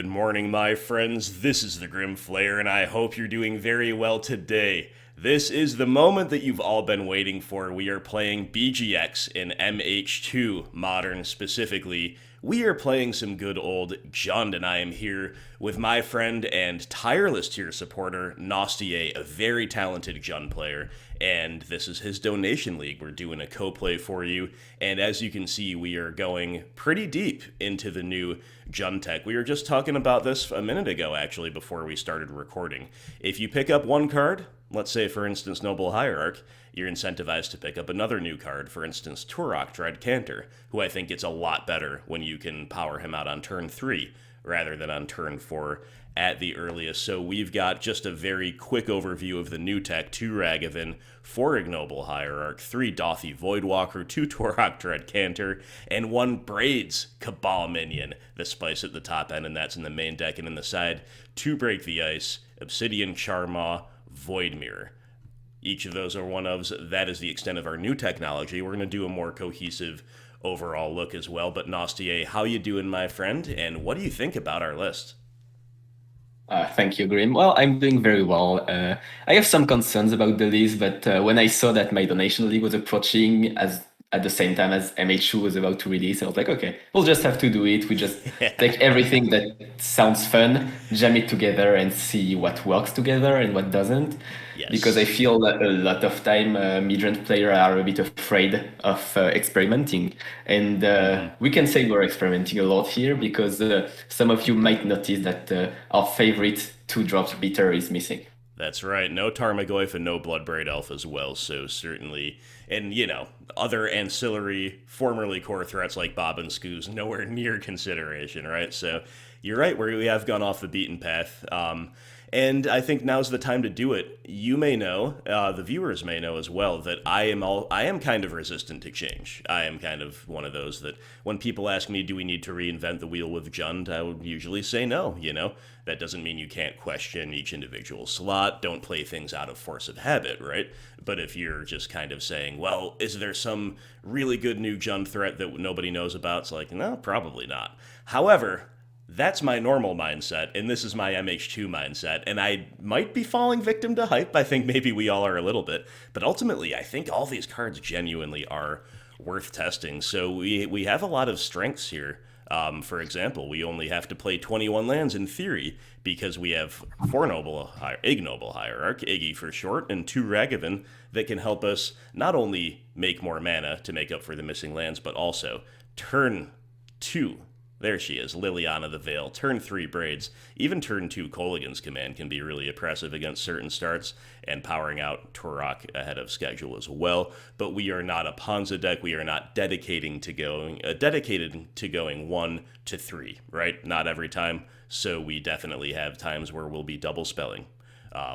morning, my friends. This is the Grim Flayer, and I hope you're doing very well today. This is the moment that you've all been waiting for. We are playing BGX in MH2, Modern specifically. We are playing some good old Jund, and I am here with my friend and tireless tier supporter, Nastier, a very talented Jund player, and this is his donation league. We're doing a co-play for you, and as you can see, we are going pretty deep into the new Jund tech. We were just talking about this a minute ago, actually, before we started recording. If you pick up one card, let's say, for instance, Ignoble Hierarch, you're incentivized to pick up another new card, for instance, Tourach, Cantor, who I think gets a lot better when you can power him out on turn 3 rather than on turn 4 at the earliest. So we've got just a very quick overview of the new tech: 2 Ragavan, 4 Ignoble Hierarch, 3 Dauthi Voidwalker, 2 Tourach, Cantor, and 1 Braids Cabal Minion, the spice at the top end, and that's in the main deck. And in the side, 2 Break the Ice, Obsidian Charmaw, Void Mirror. Each of those are one-ofs. That is the extent of our new technology. We're going to do a more cohesive overall look as well. But Nastier, how you doing, my friend? And what do you think about our list? Thank you, Grim. Well, I'm doing very well. I have some concerns about the list, but when I saw that my donation league was approaching at the same time as MH2 was about to release, I was like, okay, we'll just have to do it. We just take everything that sounds fun, jam it together, and see what works together and what doesn't. Yes. Because I feel that a lot of time mid-range players are a bit afraid of experimenting. And we can say we're experimenting a lot here because some of you might notice that our favorite 2-drop bitter is missing. That's right. No Tarmogoyf and no Bloodbraid Elf as well, so certainly. And, other ancillary, formerly core threats like Bob and Scoos, nowhere near consideration, right? So you're right, we have gone off the beaten path. And I think now's the time to do it. You may know, the viewers may know as well, that I am kind of resistant to change. I am kind of one of those that when people ask me, do we need to reinvent the wheel with Jund, I would usually say no, That doesn't mean you can't question each individual slot, don't play things out of force of habit, right? But if you're just kind of saying, well, is there some really good new Jund threat that nobody knows about? It's like, no, probably not. However, that's my normal mindset, and this is my MH2 mindset, and I might be falling victim to hype. I think maybe we all are a little bit, but ultimately, I think all these cards genuinely are worth testing. So we have a lot of strengths here. For example, we only have to play 21 lands in theory because we have 4 Ignoble Hierarch, Iggy for short, and 2 Ragavan that can help us not only make more mana to make up for the missing lands, but also turn 2. There she is, Liliana the Veil. Turn 3 Braids. Even turn 2 Kolaghan's Command can be really oppressive against certain starts, and powering out Tourach ahead of schedule as well. But we are not a Ponza deck. We are not dedicated to going 1 to 3, right? Not every time. So we definitely have times where we'll be double spelling.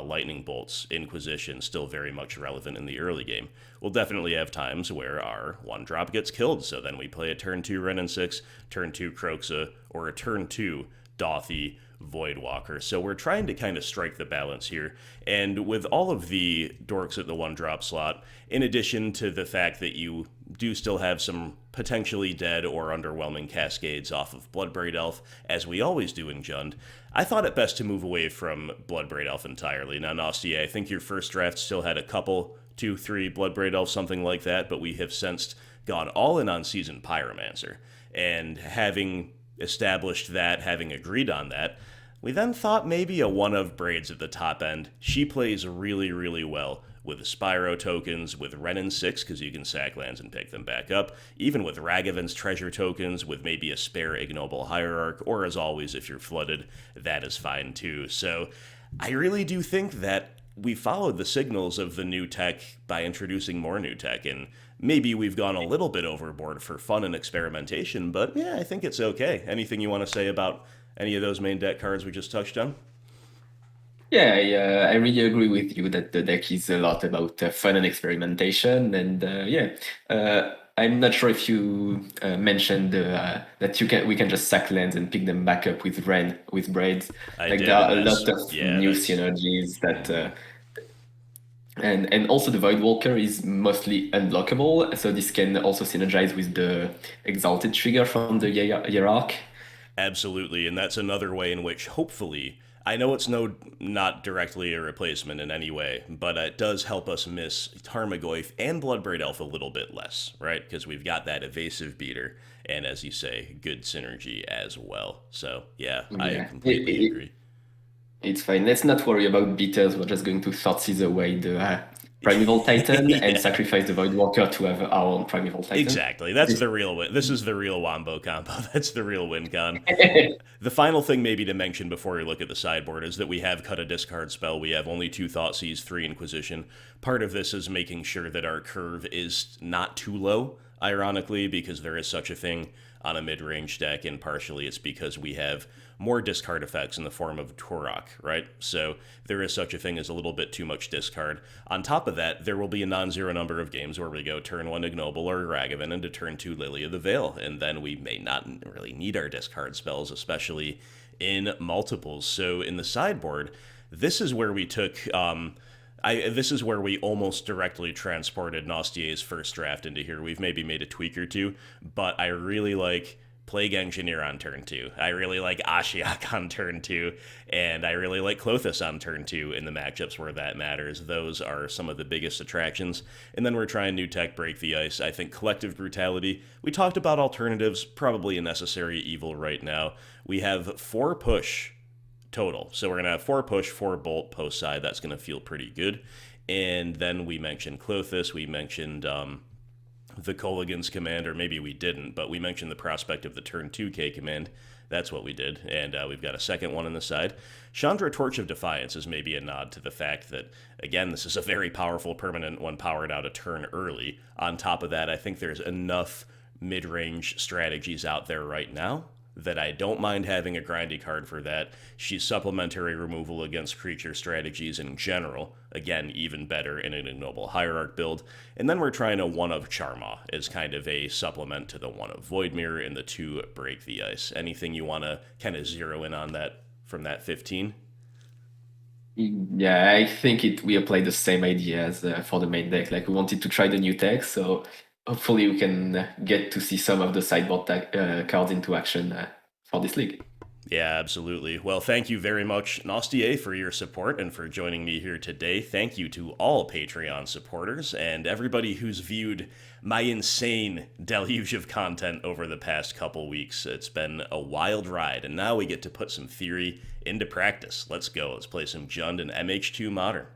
Lightning Bolts, Inquisition, still very much relevant in the early game. We'll definitely have times where our 1-drop gets killed, so then we play a turn 2 Wrenn and Six, turn 2 Kroxa, or a turn 2 Dauthi Voidwalker. So we're trying to kind of strike the balance here. And with all of the dorks at the 1-drop slot, in addition to the fact that you do still have some potentially dead or underwhelming cascades off of Bloodbraid Elf, as we always do in Jund, I thought it best to move away from Bloodbraid Elf entirely. Now, Nastier, I think your first draft still had a couple, 2, 3 Bloodbraid Elf, something like that, but we have since gone all in on Seasoned Pyromancer. And having established that, having agreed on that, we then thought maybe a one of Braids at the top end. She plays really, really well with Spyro tokens, with Wrenn and Six, because you can sack lands and pick them back up, even with Ragavan's treasure tokens, with maybe a spare Ignoble Hierarch, or as always, if you're flooded, that is fine too. So I really do think that we followed the signals of the new tech by introducing more new tech, and maybe we've gone a little bit overboard for fun and experimentation, but yeah, I think it's okay. Anything you want to say about any of those main deck cards we just touched on? Yeah, I really agree with you that the deck is a lot about fun and experimentation, and I'm not sure if you mentioned that we can just sack lands and pick them back up with Braids. I Like did, there are a and lot of new synergies that, and also the Voidwalker is mostly unblockable, so this can also synergize with the Exalted trigger from the Hierarch. Absolutely, and that's another way in which hopefully I know it's not directly a replacement in any way, but it does help us miss Tarmogoyf and Bloodbraid Elf a little bit less, right? Because we've got that evasive beater, and as you say, good synergy as well. So yeah, I Yeah, completely agree. it's fine. Let's not worry about beaters. We're just going to Thoughtseize away the Primeval Titan and Yeah. sacrifice the Voidwalker to have our own Primeval Titan. Exactly. That's the real win. This is the real Wombo combo. That's the real win con. The final thing maybe to mention before we look at the sideboard is that we have cut a discard spell. We have only 2 Thoughtseize, 3 Inquisition. Part of this is making sure that our curve is not too low, ironically, because there is such a thing on a mid-range deck, and partially it's because we have more discard effects in the form of Tourach, right? So there is such a thing as a little bit too much discard. On top of that, there will be a non-zero number of games where we go turn 1 Ignoble or Ragavan into turn 2 Lily of the Veil, and then we may not really need our discard spells, especially in multiples. So in the sideboard, this is where we took this is where we almost directly transported Nastier's first draft into here. We've maybe made a tweak or two, but I really like Plague Engineer on turn 2. I really like Ashiok on turn 2, and I really like Klothys on turn 2 in the matchups where that matters. Those are some of the biggest attractions. And then we're trying new tech, Break the Ice. I think Collective Brutality. We talked about alternatives, probably a necessary evil right now. We have 4 push total. So we're going to have 4 push, 4 bolt post side. That's going to feel pretty good. And then we mentioned Klothys. We mentioned the Kolaghan's command, or maybe we didn't, but we mentioned the prospect of the turn 2k command. That's what we did. And we've got a second one on the side. Chandra Torch of Defiance is maybe a nod to the fact that, again, this is a very powerful permanent when powered out a turn early. On top of that, I think there's enough mid-range strategies out there right now that I don't mind having a grindy card for that. She's supplementary removal against creature strategies in general. Again, even better in an Ignoble Hierarch build. And then we're trying a 1 of Charmaw as kind of a supplement to the 1 of Voidmirror and the 2 Break the Ice. Anything you want to kind of zero in on that from that 15? Yeah, I think we applied the same idea as for the main deck. Like we wanted to try the new tech, so hopefully we can get to see some of the sideboard cards into action for this league. Yeah, absolutely. Well, thank you very much, Nastier, for your support and for joining me here today. Thank you to all Patreon supporters and everybody who's viewed my insane deluge of content over the past couple weeks. It's been a wild ride, and now we get to put some theory into practice. Let's go. Let's play some Jund and MH2 Modern.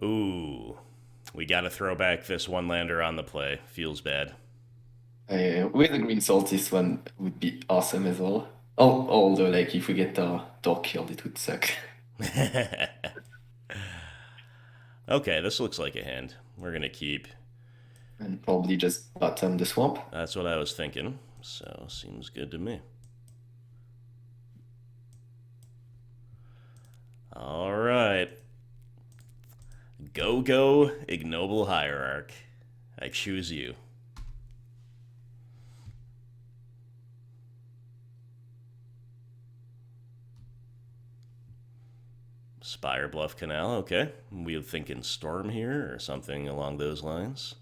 Ooh, we gotta throw back this one lander on the play. Feels bad. With the green salt, this one would be awesome as well. Although, like, if we get our door killed, it would suck. Okay, this looks like a hand. We're gonna keep. And probably just bottom the swamp. That's what I was thinking. So, seems good to me. All right. Go, Ignoble Hierarch. I choose you. Spire Bluff Canal, okay. We thinking Storm here or something along those lines.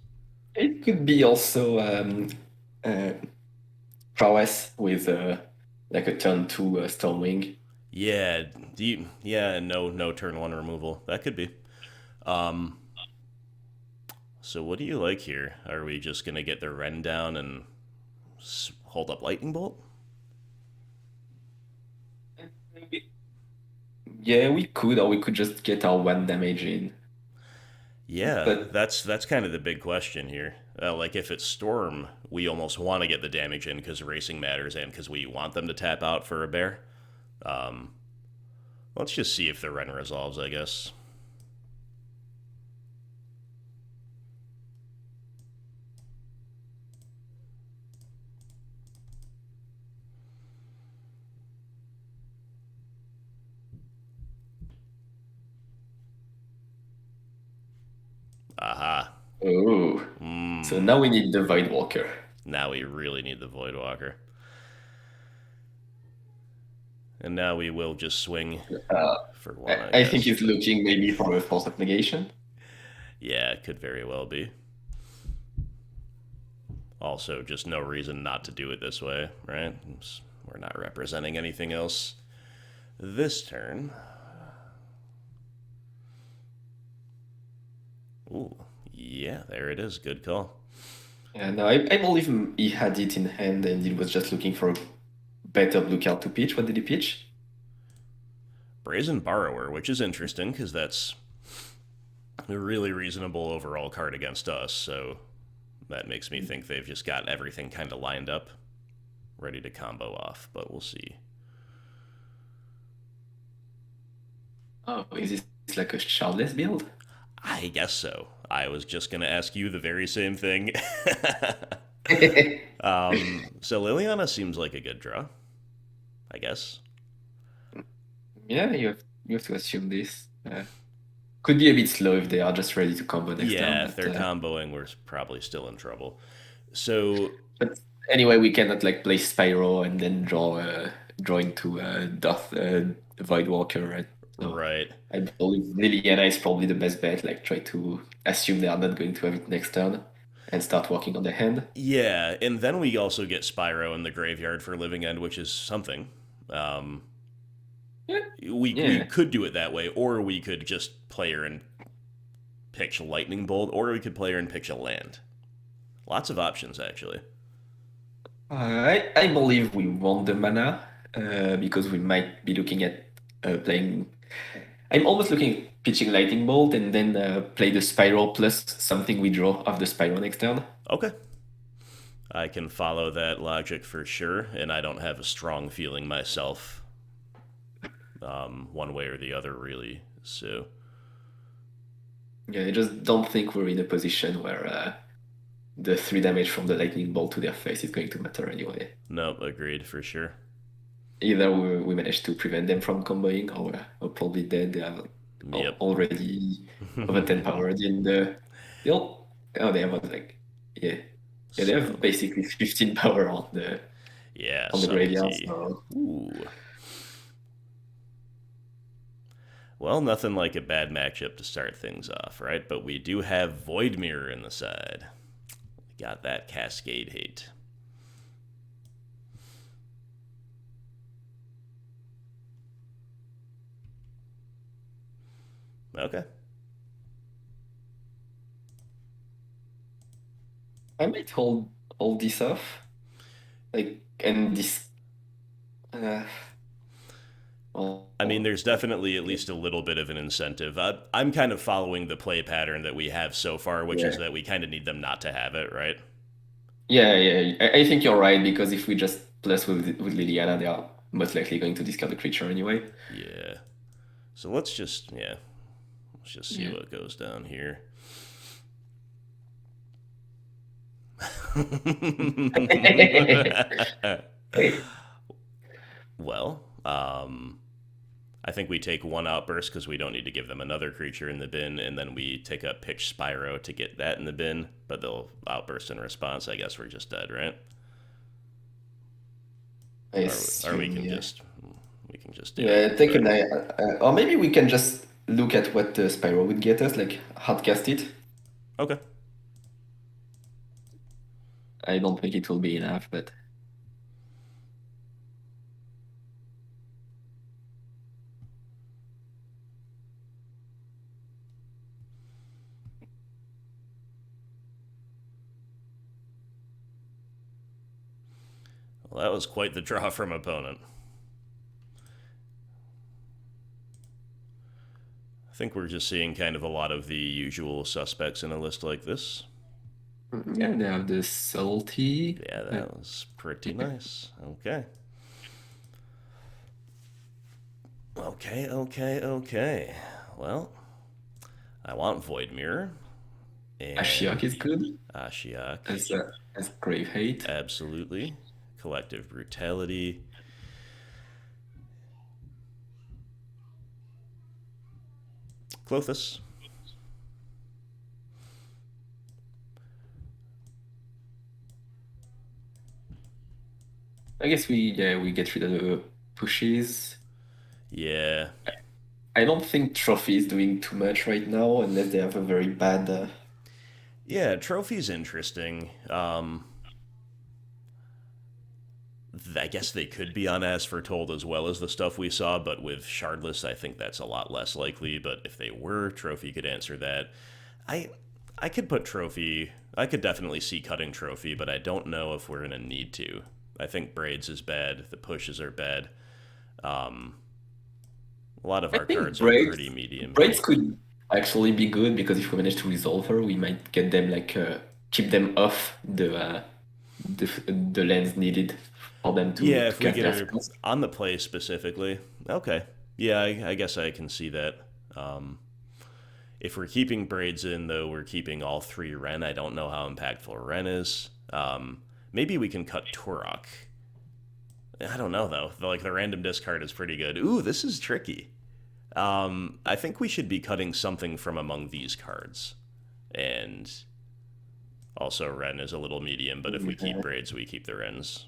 It could be also prowess with like a turn 2 Stormwing. Yeah, no turn 1 removal. That could be. So what do you like here? Are we just gonna get the Wrenn down and hold up Lightning Bolt? Yeah, we could, or we could just get our 1 damage in. Yeah, But that's kind of the big question here. Like if it's Storm, we almost want to get the damage in because racing matters and because we want them to tap out for a bear. Um, let's just see if the Wrenn resolves, I guess. Aha. oh, so now we need the Voidwalker. Now we really need the Voidwalker. And now we will just swing for 1, I think he's looking maybe for a Force of Negation. Yeah, it could very well be. Also, just no reason not to do it this way, right? We're not representing anything else this turn. Ooh, yeah, there it is. Good call. Yeah, no, I believe he had it in hand and he was just looking for a better blue card to pitch. What did he pitch? Brazen Borrower, which is interesting because that's a really reasonable overall card against us, so that makes me think they've just got everything kind of lined up, ready to combo off, but we'll see. Oh, is this like a shardless build? I guess so. I was just going to ask you the very same thing. So Liliana seems like a good draw, I guess. Yeah, you have to assume this. Could be a bit slow if they are just ready to combo next Yeah, turn. if they're comboing, we're probably still in trouble. So, but anyway, we cannot like play Spyro and then draw into Voidwalker, right? So right. I believe Liliana is probably the best bet. Like, try to assume they are not going to have it next turn and start working on the hand. Yeah, and then we also get Spyro in the graveyard for Living End, which is something. We could do it that way, or we could just play her and pitch Lightning Bolt, or we could play her and pitch a land. Lots of options, actually. I believe we want the mana because we might be looking at playing. I'm almost looking at pitching Lightning Bolt and then play the Spyro plus something we draw off the Spyro next turn. Okay. I can follow that logic for sure, and I don't have a strong feeling myself, one way or the other, really. So. Yeah, I just don't think we're in a position where the 3 damage from the Lightning Bolt to their face is going to matter anyway. Nope, agreed for sure. Either we manage to prevent them from comboing, or we're probably dead. They are already over 10 power in the. They have like they have basically 15 power on the graveyard. So. Ooh. Well, nothing like a bad matchup to start things off, right? But we do have Void Mirror in the side. Got that Cascade hate. Okay. I might hold this off, and this. Well, I mean, there's definitely at least a little bit of an incentive. I'm kind of following the play pattern that we have so far, which is that we kind of need them not to have it, right? Yeah. I think you're right, because if we just plus with Liliana, they are most likely going to discard the creature anyway. Yeah. So let's just see what goes down here. Well, I think we take one outburst because we don't need to give them another creature in the bin, and then we take a pitch Spyro to get that in the bin, but they'll outburst in response. I guess we're just dead, right? Or we can just do it. Take an eye. Or maybe we can just look at what the Spyro would get us, like hardcast it. Okay. I don't think it will be enough, but. Well, that was quite the draw from opponent. I think we're just seeing kind of a lot of the usual suspects in a list like this. Yeah, they have the Salty. Yeah, that was pretty nice. Okay. Okay. Well, I want Void Mirror. Ashiok is good. Ashiok. As Grave Hate. Absolutely. Collective Brutality. Klothys. I guess we get rid of the pushes. Yeah. I don't think Trophy is doing too much right now, unless they have a very bad. Yeah, Trophy's interesting. I guess they could be on As Foretold as well as the stuff we saw, but with Shardless, I think that's a lot less likely. But if they were, Trophy could answer that. I I could put Trophy. I could definitely see cutting Trophy, but I don't know if we're gonna need to. I think Braids is bad. The pushes are bad. Um, a lot of I our think cards are pretty medium here. Braids could actually be good because if we manage to resolve her, we might get them like keep them off the lands needed for them Yeah, to if we cast get their her spells. on the play specifically. Okay. Yeah, I guess I can see that. Um, if we're keeping Braids in, though, we're keeping all three Wrenn. I don't know how impactful Wrenn is. Maybe we can cut Tourach. I don't know, though. Like, the random discard is pretty good. Ooh, this is tricky. I think we should be cutting something from among these cards. And also, Wrenn is a little medium, but if we keep Yeah. Braids, we keep the Wrenns.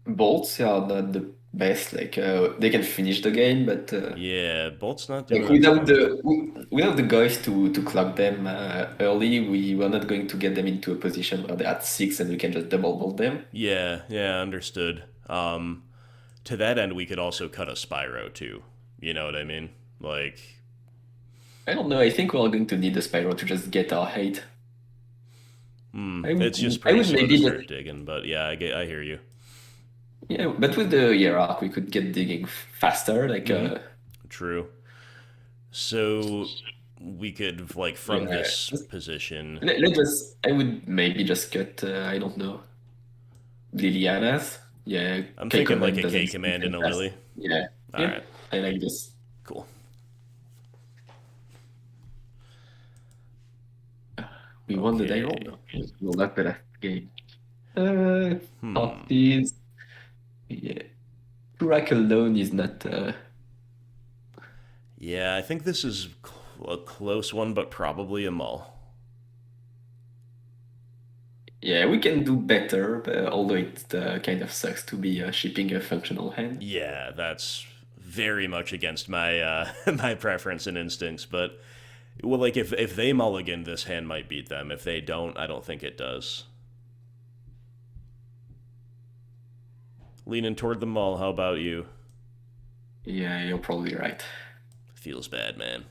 Bolts are not the best. Like they can finish the game, but Yeah, Bolt's not like doing a ton. without the guys to clock them early, we were not going to get them into a position where they're at 6 and we can just double bolt them. Yeah, understood. To that end, we could also cut a Spyro too. You know what I mean? Like, I don't know. I think we're going to need the Spyro to just get our hate. it's just I pretty would slow to maybe start digging, but yeah, I hear you. yeah, but with the hierarch, we could get digging faster. Like True. So we could like from yeah, this position. let's just. I would maybe just cut. I don't know. Liliana's. Yeah, I'm K thinking like command a K doesn't seem command and a fantastic. Lily. Yeah, All yeah, right, I like this. cool. We won the die roll. Okay. No, we'll not better game. Uh, Thoughtseize. Yeah, Tourach alone is not. Yeah, I think this is a close one, but probably a mull. Yeah, we can do better, but although it kind of sucks to be shipping a functional hand. Yeah, that's very much against my my preference and instincts, but well, like if they mulligan, this hand might beat them. If they don't, I don't think it does. Leaning toward the mull. How about you? Yeah, you're probably right. Feels bad, man.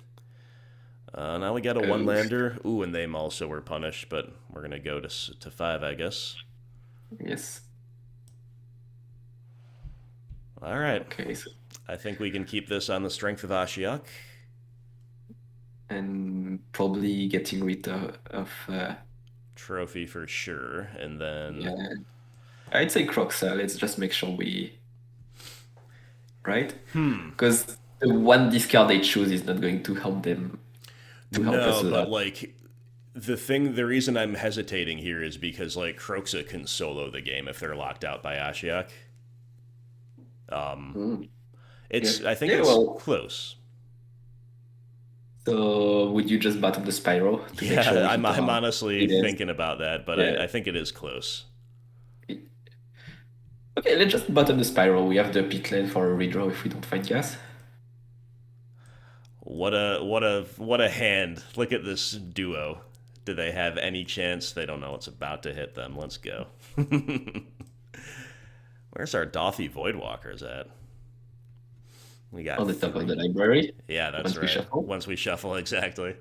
Now we got a one Oh, lander. Ooh, and they mull, so we're punished, but we're gonna go to five, I guess. yes. All right. Okay, so I think we can keep this on the strength of Ashiok. and probably getting rid of Trophy for sure, and then yeah. I'd say Kroxa. Let's just make sure we right because the one discard they choose is not going to help them to help us no, a but lot. like the reason I'm hesitating here is because like Kroxa can solo the game if they're locked out by Ashiok. Hmm. Yeah. I think Yeah. it's Well, close. so would you just bottom the Spyro to make sure Yeah, we I'm hit I'm our honestly leaders? thinking about that, but Yeah. I think it is close. Okay, let's just bottom the Spyro. We have the Peatland for a redraw if we don't find gas. What a hand! Look at this duo. Do they have any chance? They don't know what's about to hit them. Let's go. Where's our Dauthi Voidwalkers at? We got On the top of three. the library Yeah, that's once we right. shuffle. Once we shuffle, exactly.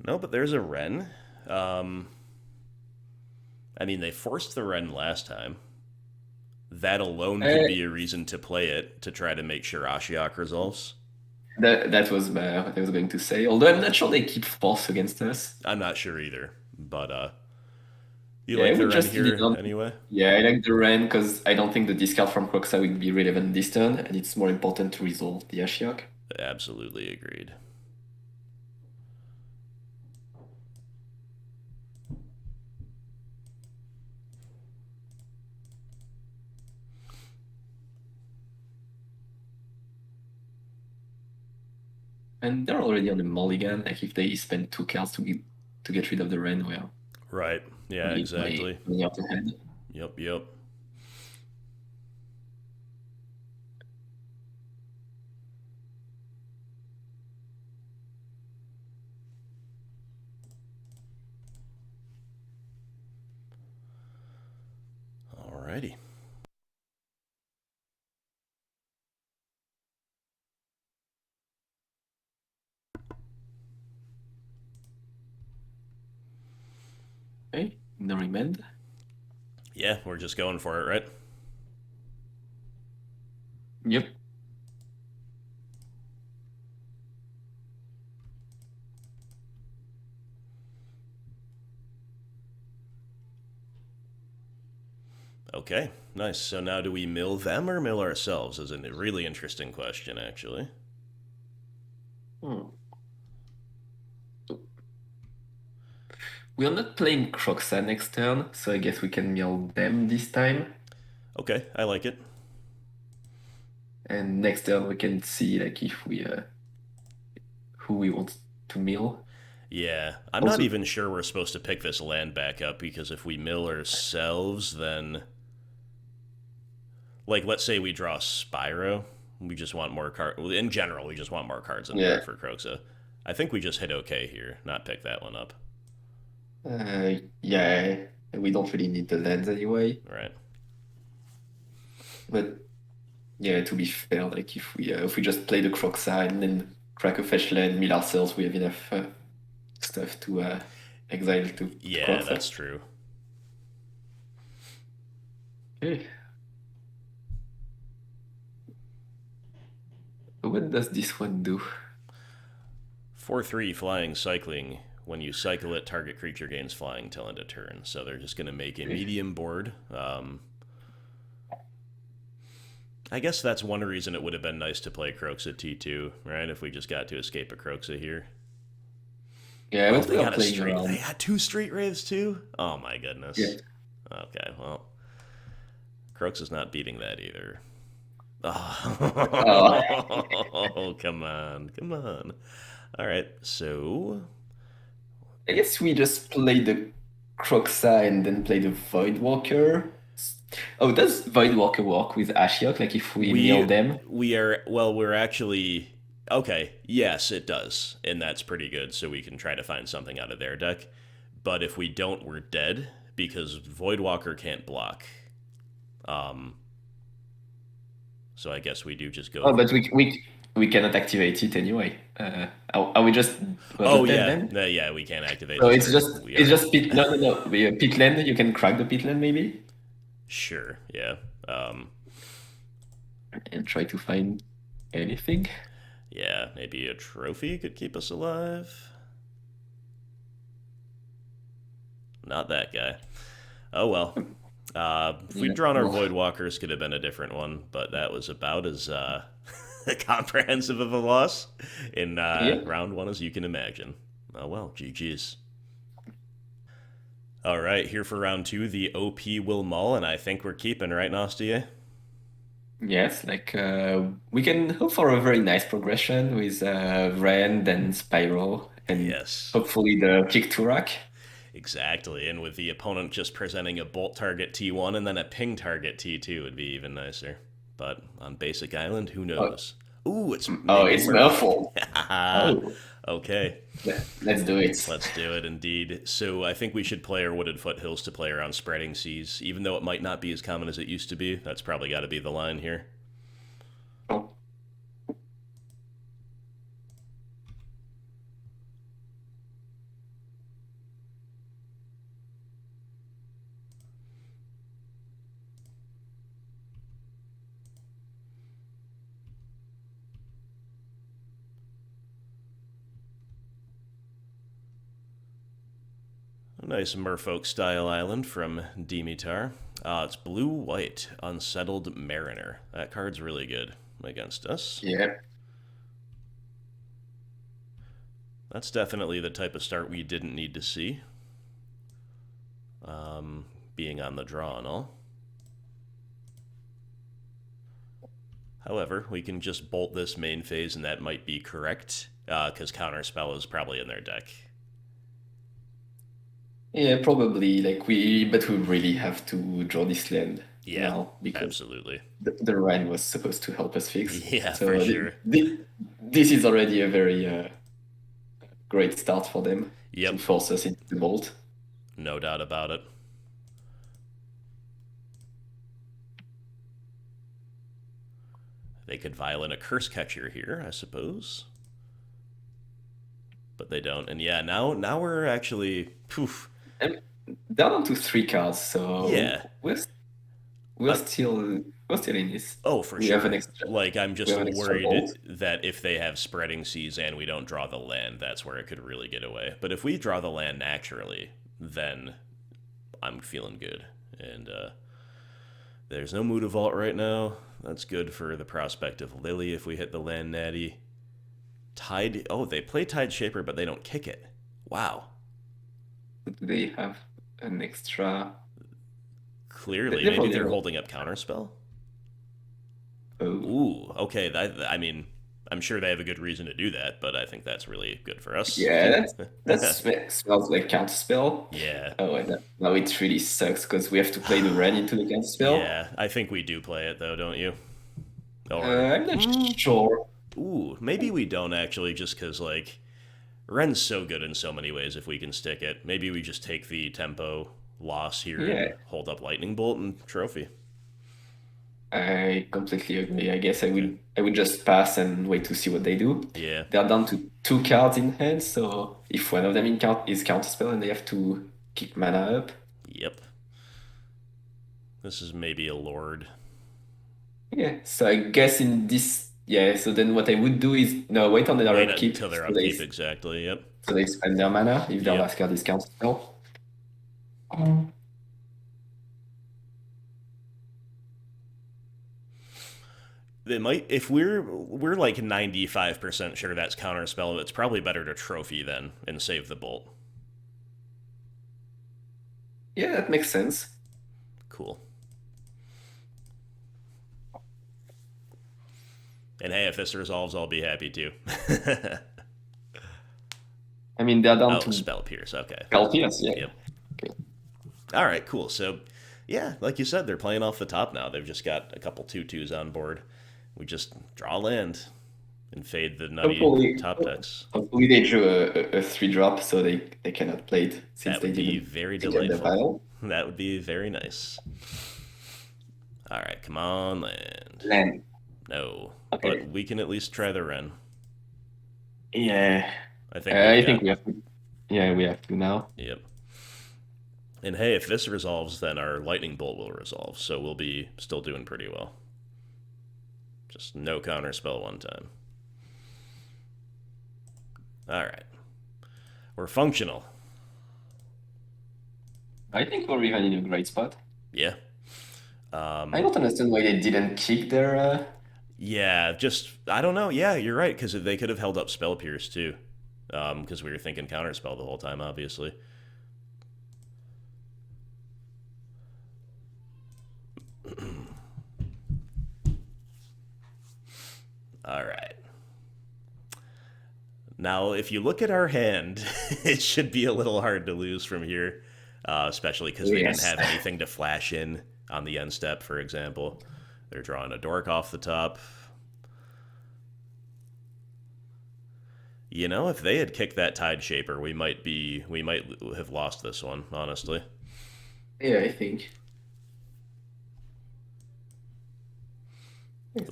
No, but there's a Wrenn. Um, I mean, they forced the Wrenn last time. That alone could Uh, be a reason to play it to try to make sure Ashiok resolves. that was what I was going to say. Although I'm not sure they keep force against us. I'm not sure either, but you Yeah, I like the would Wrenn just lean here on. anyway? Yeah, I like the Ren because I don't think the discard from Kroxa would be relevant this turn, and it's more important to resolve the Ashiok. Absolutely agreed. And they're already on the mulligan. Like if they spend 2 cards to get rid of the Ren, well, Right. Yeah, Only my exactly. money off the head. Yep, yep. Alrighty. Okay, no remand. Yeah, we're just going for it, right? Yep. Okay, nice. So now do we mill them or mill ourselves? Is a really interesting question, actually. Hmm. We are not playing Kroxa next turn, so I guess we can mill them this time. Okay, I like it. And next turn we can see like if we who we want to mill. Yeah, I'm not Also, even sure we're supposed to pick this land back up because if we mill ourselves, then. Like, let's say we draw Spyro. We just want more cards. In general, we just want more cards in yeah, board for Kroxa. I think we just hit okay here, not pick that one up. yeah, we don't really need the lands anyway. Right. But yeah, to be fair, like if we just play the Kroxa and then crack a fetch land, mill ourselves, we have enough stuff to exile to Yeah, Kroxa. that's true. Okay. What does this one do? 4/3 flying cycling. When you cycle it, target creature gains flying till end of turn. So they're just going to make a Okay. medium board. I guess that's one reason it would have been nice to play Kroxa T2, right? If we just got to escape a Kroxa here. Yeah, Oh, but they we are got a playing street. They around. had two street wraiths too. Oh my Yeah. goodness. Okay, well, Kroxa's not beating that either. Uh, Oh, come on, come on. All right, so I guess we just play the Kroxa and then play the Voidwalker. Oh, does Voidwalker work with Ashiok? Like if we mill we them? we are well. We're actually okay. Yes, it does, and that's pretty good. So we can try to find something out of their deck. But if we don't, we're dead because Voidwalker can't block. Um, so I guess we do just Oh, go. but we cannot activate it anyway. Are we just we're Oh just dead yeah, then? yeah. We can't activate So the turn. We it's are just pit. No, no, no. Pitland. You can crack the Pitland maybe sure. Yeah. and try to find anything. Yeah. Maybe a trophy could keep us alive. Not that guy. Oh well. If we'd Yeah. drawn our Well, Voidwalkers, could have been a different one, but that was about as comprehensive of a loss in yeah. round one as you can imagine. Oh well, GG's. All right, here for round two, the OP will mull, and I think we're keeping, right, Nastier? Yes, like we can hope for a very nice progression with Wrenn, then Spiral, and Yes, hopefully the kick Tourach. exactly. And with the opponent just presenting a bolt target T1 and then a ping target T2 would be even nicer. But on Basic Island, who Oh, knows? Ooh, it's oh, maybe it's Merfolk. Merfolk. Oh, Okay. let's do it. Let's do it indeed. So I think we should play our Wooded Foothills to play around Spreading Seas, even though it might not be as common as it used to be. That's probably got to be the line here. Oh, A nice Merfolk style island from Dimitar. It's blue white, Unsettled Mariner. That card's really good against us. yeah. That's definitely the type of start we didn't need to see. Being on the draw and all. However, we can just bolt this main phase and that might be correct, because Counterspell is probably in their deck. Yeah, probably. But we really have to draw this land Yeah, now because absolutely. the Rhine was supposed to help us fix. Yeah, for So sure. this is already a very great start for them to Yep, force us into the bolt. no doubt about it. They could violin a curse catcher here, I suppose. But they don't. And yeah, now we're actually poof. And down onto 3 cards, Yeah. so we're Uh, still we're still in this. oh, for We have an sure. extra Like I'm we just have an extra bolt. worried that if they have spreading seas and we don't draw the land, that's where it could really get away. But if we draw the land naturally, then I'm feeling good. And there's no Mutavault right now. That's good for the prospect of Lily if we hit the land natty. Tide. Oh, they play Tide Shaper, but they don't kick it. Wow. Do they have an extra? Clearly, They're maybe probably they're holding up Counterspell. oh Ooh, okay. I mean, I'm sure they have a good reason to do that, but I think that's really good for us. yeah, smells like counterspell. Yeah, Oh, and now it really sucks because we have to play the red into the counterspell. yeah. I think we do play it though, don't you? Or I'm not sure. ooh, maybe we don't actually, just because like Ren's so good in so many ways. If we can stick it, maybe we just take the tempo loss here and Yeah, hold up Lightning Bolt and trophy. I completely agree. I guess Okay. I would just pass and wait to see what they do. Yeah. They're down to 2 cards in hand, so if one of them is counterspell and they have to kick mana up, Yep. This is maybe a Lord. yeah. So I guess in this, yeah. So then what I would do is no wait on their Wait upkeep, until their upkeep. Exactly. Yep. so they spend their mana if their Yep. last card is counterspell. It might, if we're like 95% sure that's counterspell, it's probably better to trophy then and save the bolt. Yeah, that makes sense. Cool. And hey, if this resolves, I'll be happy too. I mean, they're down Oh, to spell pierce. Okay. Kalpias, yeah. Yep. Okay. All right. Cool. So, yeah, like you said, they're playing off the top now. They've just got a couple 2/2s on board. We just draw land and fade the nutty Hopefully, top decks. hopefully they drew a 3 drop so they cannot play it since That they would be didn't very get the delightful. vial. That would be very nice. All right, come on, land. Land. No, Okay. but we can at least try the Wrenn. Yeah. I think we've I got. think we have to. Yeah, we have to now. Yep. And hey, if this resolves, then our lightning bolt will resolve, so we'll be still doing pretty well. Just no counter spell one time. All right, we're functional. I think we're even in a great spot. Yeah. I don't understand why they didn't kick their. Yeah, just I don't know. Yeah, you're right because they could have held up spell pierce too, because we were thinking counter spell the whole time, obviously. All right. Now, if you look at our hand, it should be a little hard to lose from here, especially because they didn't Yes. have anything to flash in on the end step, for example. They're drawing a dork off the top. You know, if they had kicked that Tide Shaper, we might have lost this one, honestly. Yeah, I think.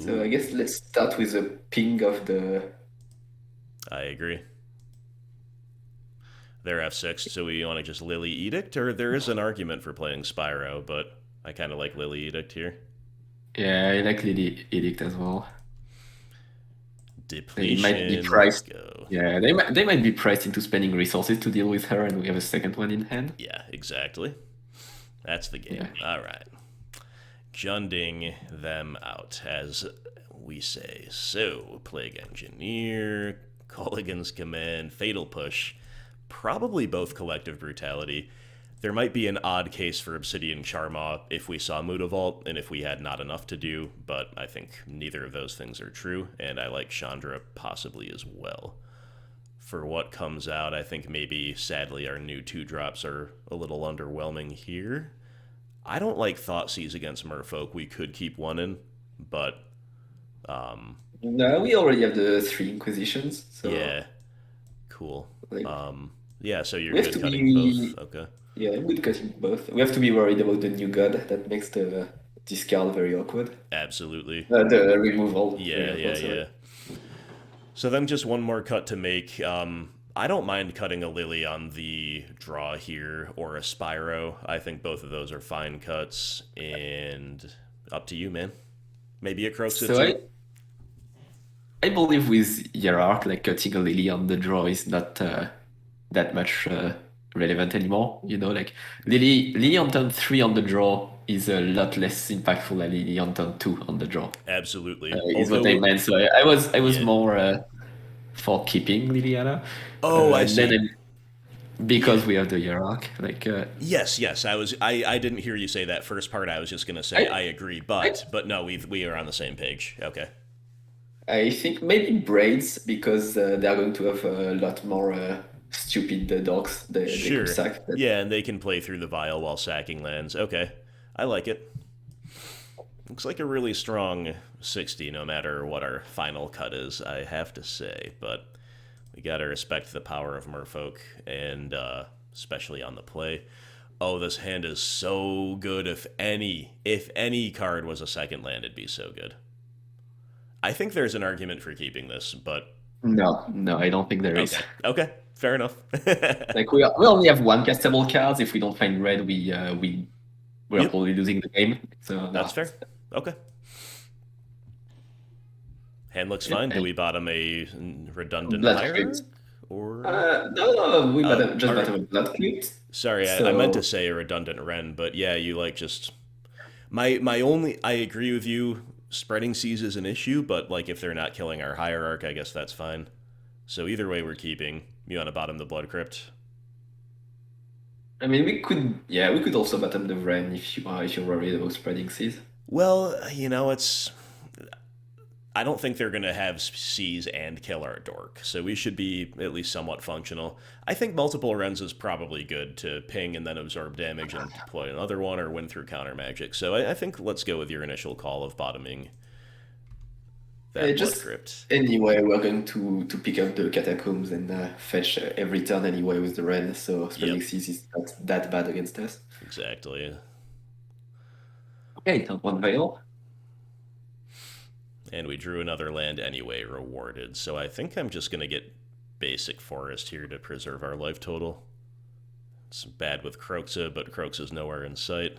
So I guess let's start with a ping of the. I agree. They're F6, so we want to just Lily Edict, or there is an argument for playing Spyro, but I kind of like Lily Edict here. Yeah, I like Lily Edict as well. They might be Depletion, let's priced. go. Yeah, they might be priced into spending resources to deal with her, and we have a second one in hand. Yeah, exactly. That's the game. Yeah. All right. Junding them out, as we say. So, Plague Engineer, Kolaghan's Command, Fatal Push, probably both Collective Brutality. There might be an odd case for Obsidian Charmaw if we saw Mutavault and if we had not enough to do, but I think neither of those things are true, and I like Chandra possibly as well. for what comes out. I think maybe, sadly, our new 2-drops are a little underwhelming here. I don't like Thoughtseize against Merfolk. We could keep one in, but No, we already have the 3 Inquisitions, so yeah, cool. like Yeah, so you're we have good to cutting both. be Okay. yeah, I'm good cutting both. We have to be worried about the new god that makes the discard very awkward. Absolutely. The removal very Yeah, yeah, awkward. yeah. Sorry. So then just one more cut to make. I don't mind cutting a Lily on the draw here or a Spyro. I think both of those are fine cuts, and up to you, man. Maybe a Kroxa So too. I believe with Hierarch, like cutting a lily on the draw is not that much relevant anymore. You know, like lily on turn 3 on the draw is a lot less impactful than lily on turn 2 on the draw. Absolutely. Is what I Although, meant. So I was yeah. more for keeping Liliana, Oh, I and then see. Yeah. because we have the Hierarch, like Yes, yes. I didn't hear you say that first part. I was just gonna say I I agree, I but no, we are on the same page. Okay. I think maybe Braids because they are going to have a lot more stupid dogs they could Sure. sack. Yeah, and they can play through the vial while sacking lands. Okay. I like it. Looks like a really strong 60, no matter what our final cut is, I have to say. But we gotta respect the power of Merfolk, and especially on the play. Oh, this hand is so good. If any card was a second land, it'd be so good. I think there's an argument for keeping this, but No, I don't think there is. okay, okay, fair enough. Like we only have one castable cards. If we don't find red, we're Yep, probably losing the game. So that's no. fair. Okay, hand looks Yeah, fine. Do we bottom a redundant Blood Crypt. hierarch or? No, we Oh, just all right. bottom a Blood Crypt. Sorry, I meant to So say a redundant Wrenn, but yeah, you like just my only. I agree with you. Spreading seas is an issue, but like if they're not killing our hierarch, I guess that's fine. So either way, we're keeping. You want to bottom the Blood Crypt? I mean, we could also bottom the Wren if you're worried about spreading seas. Well, it's. I don't think they're going to have seas and kill our dork, so we should be at least somewhat functional. I think multiple Wrens is probably good to ping and then absorb damage and deploy another one or win through counter magic. So I think let's go with your initial call of bottoming that Blood Just Crypt. anyway, we're going to pick up the catacombs and fetch every turn anyway with the Wren. So Yep, spreading seas is not that bad against us. exactly. Okay, turn one veil. And we drew another land anyway, rewarded. So I think I'm just going to get basic forest here to preserve our life total. It's bad with Kroxa, but Kroxa's nowhere in sight.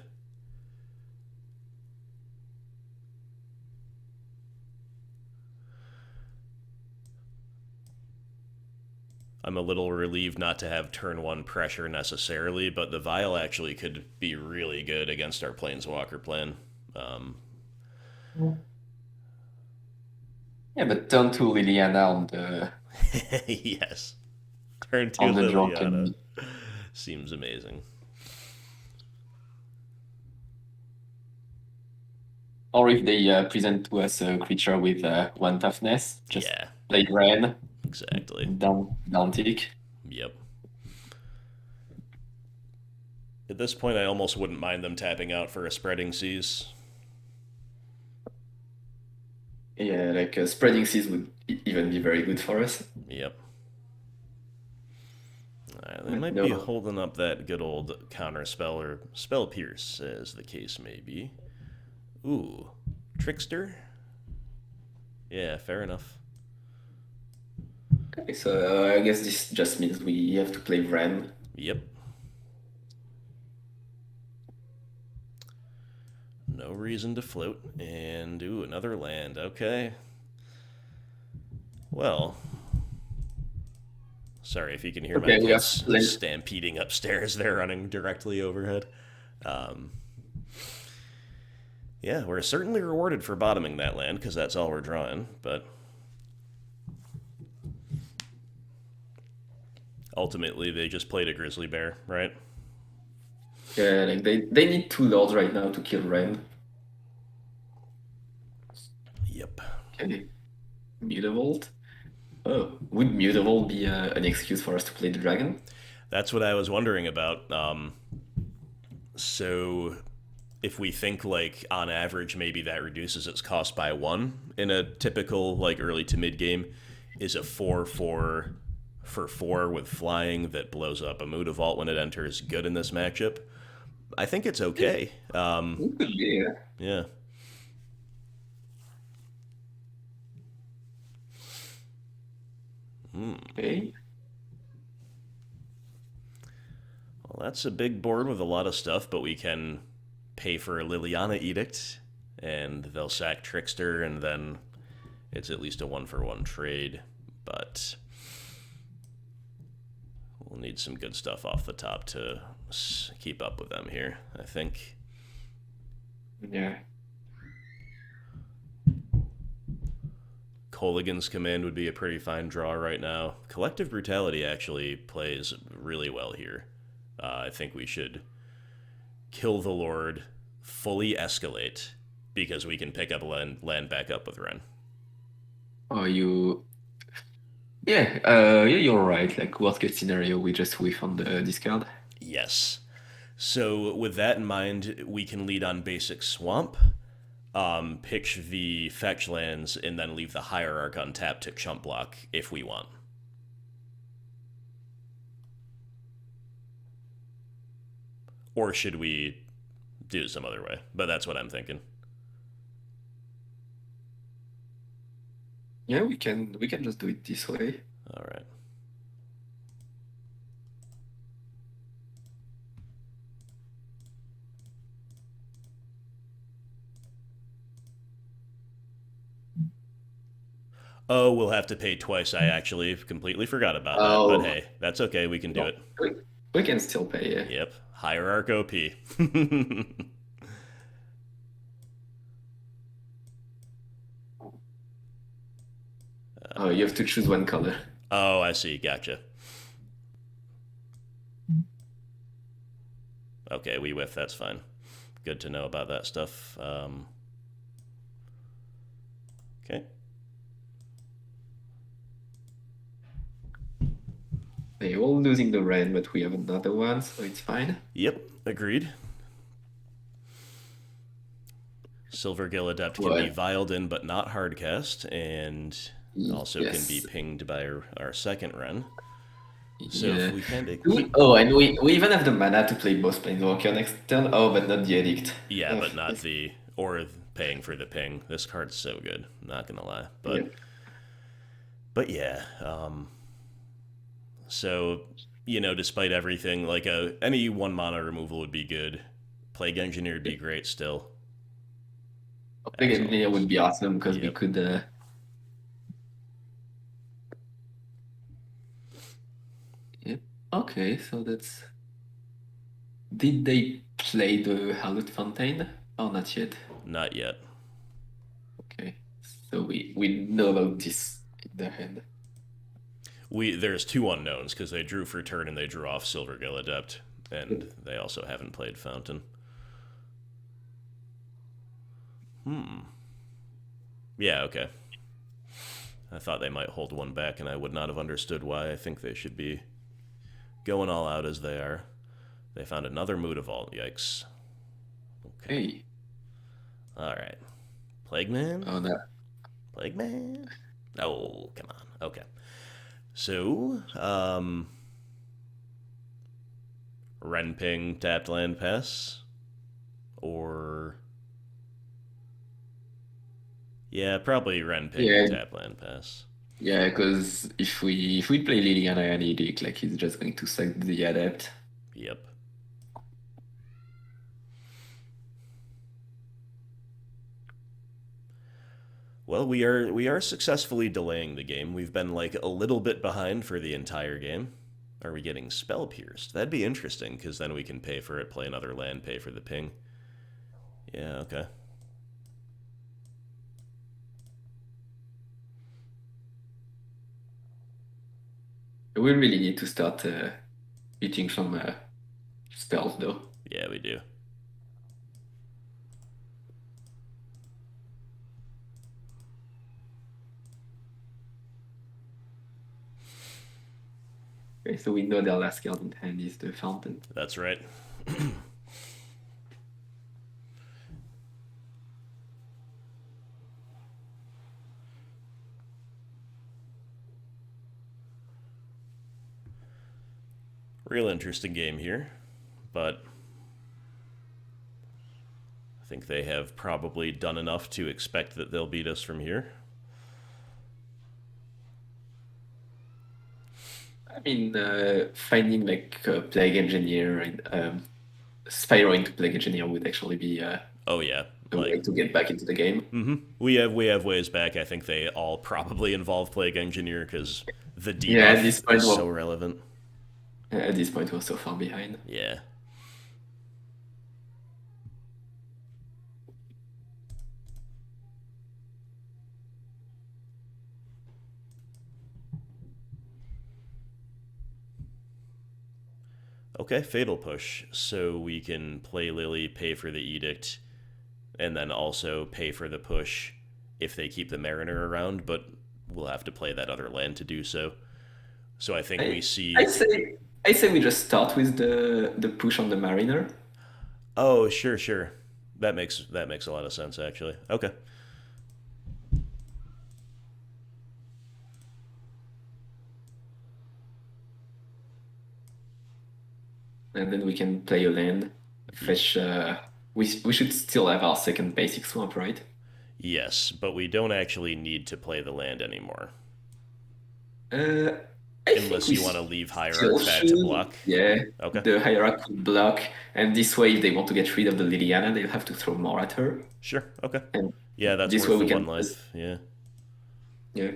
I'm a little relieved not to have turn 1 pressure necessarily, but the Vial actually could be really good against our Planeswalker plan. Um, Yeah, but turn two Liliana yes. Turn 2 on the draw can Liliana. be. Seems amazing. Or if they present to us a creature with one toughness, just Yeah, play Ren, exactly. down tick. Yep. At this point, I almost wouldn't mind them tapping out for a spreading seas. Yeah, like spreading seas would even be very good for us. Yep. They But might be no. holding up that good old counter spell or spell pierce, as the case may be. Ooh, trickster. Yeah, fair enough. Okay, so I guess this just means we have to play Ren. Yep. No reason to float. And, ooh, another land. Okay. Well, sorry if you can hear my Okay, we have kids stampeding upstairs. They're running directly overhead. Um, yeah, we're certainly rewarded for bottoming that land, because that's all we're drawing, but ultimately they just played a grizzly bear, right? Yeah, like they need two lords right now to kill Ren. Yep. Okay, Mutavault. Oh, would Mutable be an excuse for us to play the dragon? That's what I was wondering about. So if we think like on average maybe that reduces its cost by one in a typical like early to mid game, is a 4/4 for 4 with flying that blows up a Muda Vault when it enters good in this matchup? I think it's okay. It could be. Yeah. Okay. Well, that's a big board with a lot of stuff, but we can pay for a Liliana Edict, and they'll sack Trickster, and then it's at least a 1-for-1 trade. But we'll need some good stuff off the top to keep up with them here, I think. Yeah. Kolaghan's Command would be a pretty fine draw right now. Collective Brutality actually plays really well here. I think we should kill the Lord, fully escalate, because we can pick up land back up with Wrenn. Oh, you. Yeah, yeah, you're right. Like, worst case scenario, we just whiff on the discard. Yes. So with that in mind, we can lead on basic Swamp, pitch the fetch lands, and then leave the Hierarch untapped to chump block if we want. Or should we do it some other way? But that's what I'm thinking. Yeah, we can just do it this way. All right. Oh, we'll have to pay twice. I actually completely forgot about that. But hey, that's okay. We can do it. We can still pay, yeah. Yep. Hierarch OP. Oh, you have to choose one color. Oh, I see. Gotcha. Okay, we whiff. That's fine. Good to know about that stuff. Okay. They're all losing the Wrenn, but we have another one, so it's fine. Yep, agreed. Silvergill Adept can be viled in but not hardcast, and also can be pinged by our second Wrenn. So if we can and we even have the mana to play both Planeswalker next turn. Oh, but not the Edict. Yeah, but not the... or paying for the ping. This card's so good, I'm not gonna lie. But yeah, so, you know, despite everything, like any 1 mana removal would be good. Plague Engineer would be great still. Plague Engineer would be awesome because we could... Yep. Okay, so that's... Did they play the Hallowed Fountain? Or not yet? Not yet. Okay, so we know about this in the hand. There's 2 unknowns, because they drew for turn and they drew off Silvergill Adept, and they also haven't played Fountain. Yeah, okay. I thought they might hold one back, and I would not have understood why. I think they should be going all out as they are. They found another Muda Vault. Yikes. Okay. Hey. Alright. Plague Man? Oh, no. Plague Man? Oh, come on. Okay. So, Wrenn Ping, tapped land pass? Or... yeah, probably Wrenn Ping, tapped land pass. Yeah, because if we play Liliana and Edict, like, he's just going to suck the Adept. Yep. Well, we are successfully delaying the game. We've been like a little bit behind for the entire game. Are we getting spell pierced? That'd be interesting, because then we can pay for it, play another land, pay for the ping. Yeah, okay. We really need to start eating some spells, though. Yeah, we do. Okay, so we know their last card in hand is the Fountain. That's right. Real interesting game here, but I think they have probably done enough to expect that they'll beat us from here. I mean, finding like a Plague Engineer and Spyro into Plague Engineer would actually be Oh yeah, a way to get back into the game. we have ways back. I think they all probably involve Plague Engineer because the Yeah, at debuff this point, is well, so relevant. at this point we're so far behind. Yeah. Okay, Fatal Push. So we can play Lily, pay for the Edict, and then also pay for the push if they keep the Mariner around, but we'll have to play that other land to do so. So I think we see... I say we just start with the push on the Mariner. Oh, sure. That makes a lot of sense, actually. Okay. And then we can play a land, fetch. We should still have our second basic swamp, right? Yes, but we don't actually need to play the land anymore. I Unless think you want to leave still Hierarch bad to should. block. Yeah, Okay. the Hierarch could block, and this way, if they want to get rid of the Liliana, they'll have to throw more at her. Sure, okay. And Yeah, that's this worth way we the can one life. Yeah. Yeah.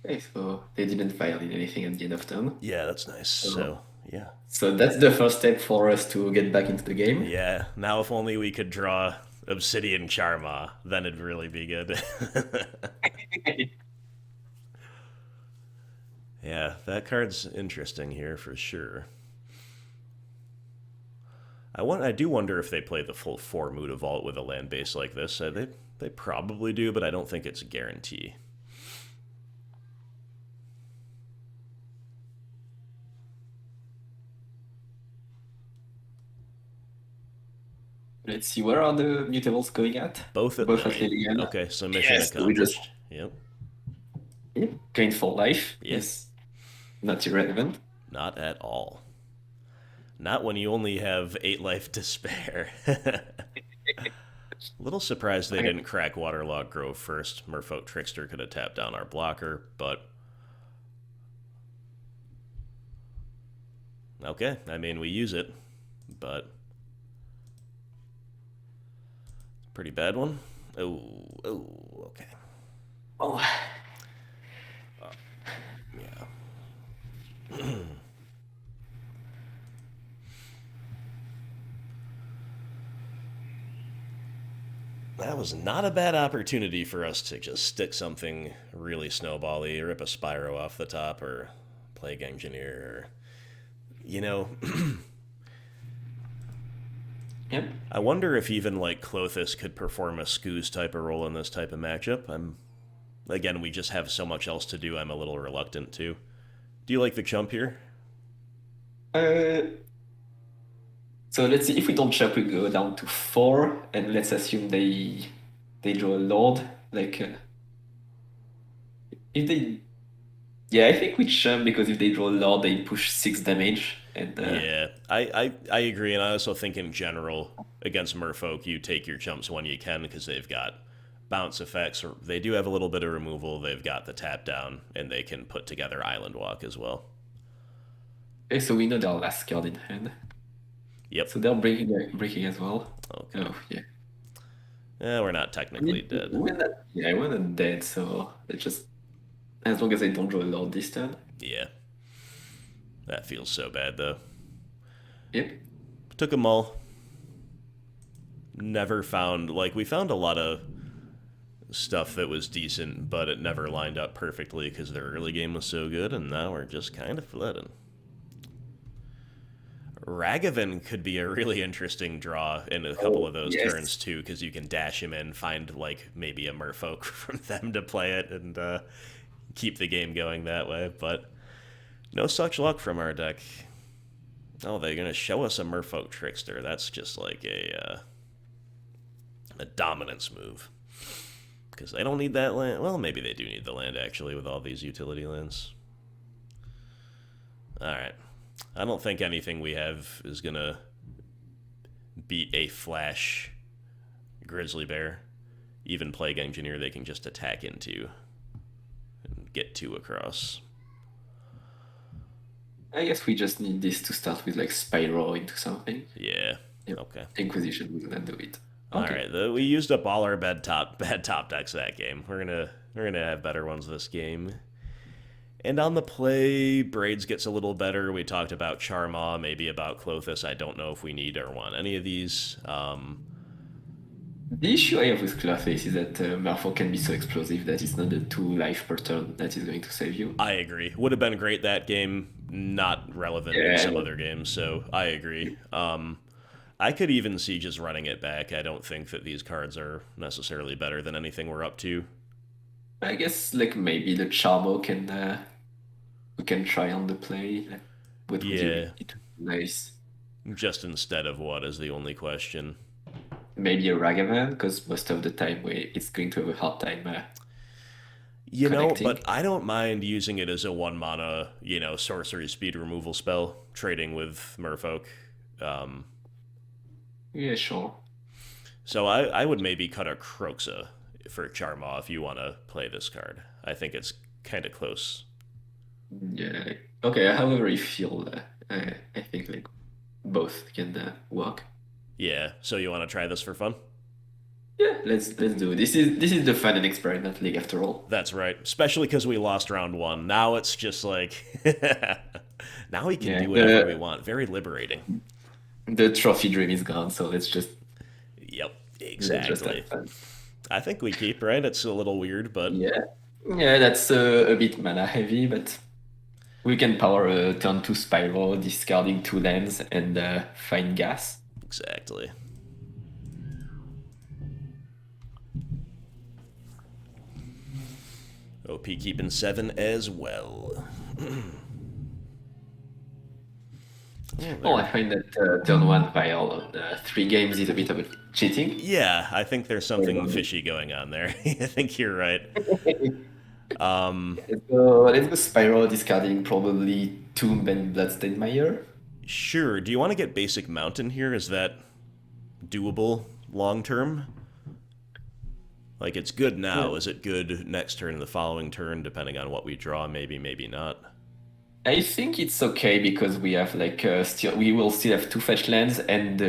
Okay, so they didn't violate anything at the end of turn. Yeah, that's nice. So, yeah. So that's the first step for us to get back into the game. Yeah, now if only we could draw Obsidian Charmaw, then it'd really be good. Yeah, that card's interesting here for sure. I do wonder if they play the full 4 Muda Vault with a land base like this. They probably do, but I don't think it's a guarantee. Let's see, where are the mutables going at? Both at Both at 9. Liliana. Okay, so mission Yes, we just- accomplished. Yep. Yep. Gain for life. Yes. Not irrelevant. Not at all. Not when you only have 8 life to spare. Little surprised they didn't crack Waterlogged Grove first. Merfolk Trickster could have tapped down our blocker, but... Okay, I mean, we use it, but... Pretty bad one. Oh, okay. Oh. Yeah. That was not a bad opportunity for us to just stick something really snowbally, rip a Spyro off the top, or Plague Engineer, or, you know... Yep. I wonder if even, like, Klothys could perform a Skoos type of role in this type of matchup. Again, we just have so much else to do, I'm a little reluctant to. Do you like the chump here? So let's see, if we don't chop, we go down to 4, and let's assume they draw a Lord. Like, if they... Yeah, I think we chump, because if they draw a Lord, they push 6 damage. And, Yeah, I agree, and I also think in general, against Merfolk, you take your chumps when you can, because they've got bounce effects, or they do have a little bit of removal, they've got the tap down, and they can put together Island Walk as well. Okay, so we know their last card in hand. Yep. So they're breaking as well. Okay. Oh, yeah. We're not technically dead. We're not dead, so it's just... As long as they don't draw a Lord this turn. Yeah. That feels so bad, though. Yep. Took them all. Never found... Like, we found a lot of stuff that was decent, but it never lined up perfectly because their early game was so good, and now we're just kind of flooding. Ragavan could be a really interesting draw in a couple of those turns Yes. too, because you can dash him in, find like maybe a Merfolk from them to play it, and keep the game going that way. But no such luck from our deck. Oh, they're gonna show us a Merfolk Trickster. That's just like a dominance move. Because they don't need that land. Well, maybe they do need the land, actually, with all these utility lands. Alright. I don't think anything we have is going to beat a flash Grizzly Bear. Even Plague Engineer, they can just attack into and get 2 across. I guess we just need this to start with like Spyro into something. Yeah. Yep. Okay. Inquisition will not do it. Okay. All right, we used up all our bad top decks that game. We're gonna have better ones this game. And on the play, Braids gets a little better. We talked about Charmaw, maybe about Klothys. I don't know if we need or want any of these. The issue I have with Klothys is that Merfolk can be so explosive that it's not the 2 life per turn that is going to save you. I agree. Would have been great that game. Not relevant in some other games, so I agree. I could even see just running it back. I don't think that these cards are necessarily better than anything we're up to. I guess like maybe the Charmo can we can try on the play. Like, what would you it nice? Just instead of what is the only question. Maybe a Ragavan, because most of the time it's going to have a hard time. You know, but I don't mind using it as a 1 mana, sorcery speed removal spell, trading with Merfolk. Yeah, sure. So I would maybe cut a Kroxa for Charmaw if you want to play this card. I think it's kind of close. Yeah. Okay. However, you feel, I think like both can work. Yeah. So you want to try this for fun? Yeah. Let's do it. This is the fun and experiment league after all. That's right. Especially because we lost round 1. Now it's just like now we can do whatever we want. Very liberating. The trophy dream is gone, so let's just. Yep. Exactly. I think we keep, right? It's a little weird, but yeah, that's a bit mana heavy, but we can power a turn 2 Spyro, discarding 2 lands and find gas. Exactly. OP keeping 7 as well. I find that turn 1 vial on 3 games is a bit of a cheating. Yeah, I think there's something fishy going on there. I think you're right. Let's go Spyro, discarding probably Tomb and Bloodstained Mire. Sure. Do you want to get basic Mountain here? Is that doable long term? Like, it's good now. Yeah. Is it good next turn, the following turn, depending on what we draw? Maybe, maybe not. I think it's okay because we have like we will still have 2 fetch lands and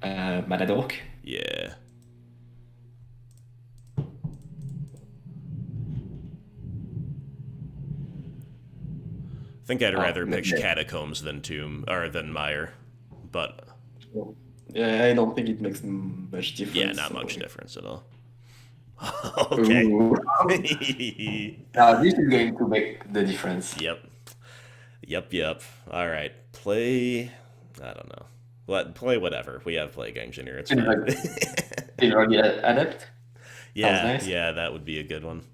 mana dork. Yeah. I think I'd rather pick Catacombs than Tomb or than Mire, but yeah, I don't think it makes much difference. Yeah, not much difference at all. Okay. Now this is going to make the difference. Yep. All right. Play. I don't know. Play whatever. We have Plague Engineer. It's fine. Adept? Yeah, nice. Yeah, that would be a good one.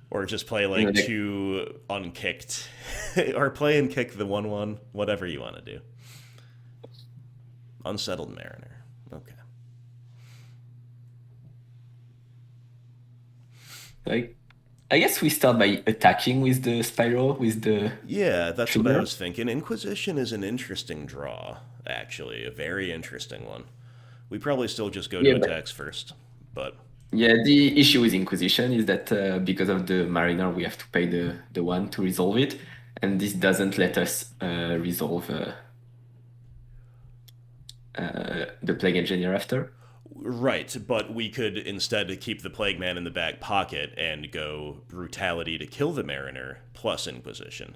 Or just play like 2 unkicked. Or play and kick the 1/1. Whatever you want to do. Unsettled Mariner. Okay. Like, I guess we start by attacking with the Spyro, with the... Yeah, that's what I was thinking. Inquisition is an interesting draw, actually. A very interesting one. We probably still just go to attacks first, but... Yeah, the issue with Inquisition is that because of the Mariner, we have to pay the 1 to resolve it, and this doesn't let us resolve the Plague Engineer after. Right, but we could instead keep the Plague Man in the back pocket and go Brutality to kill the Mariner plus Inquisition.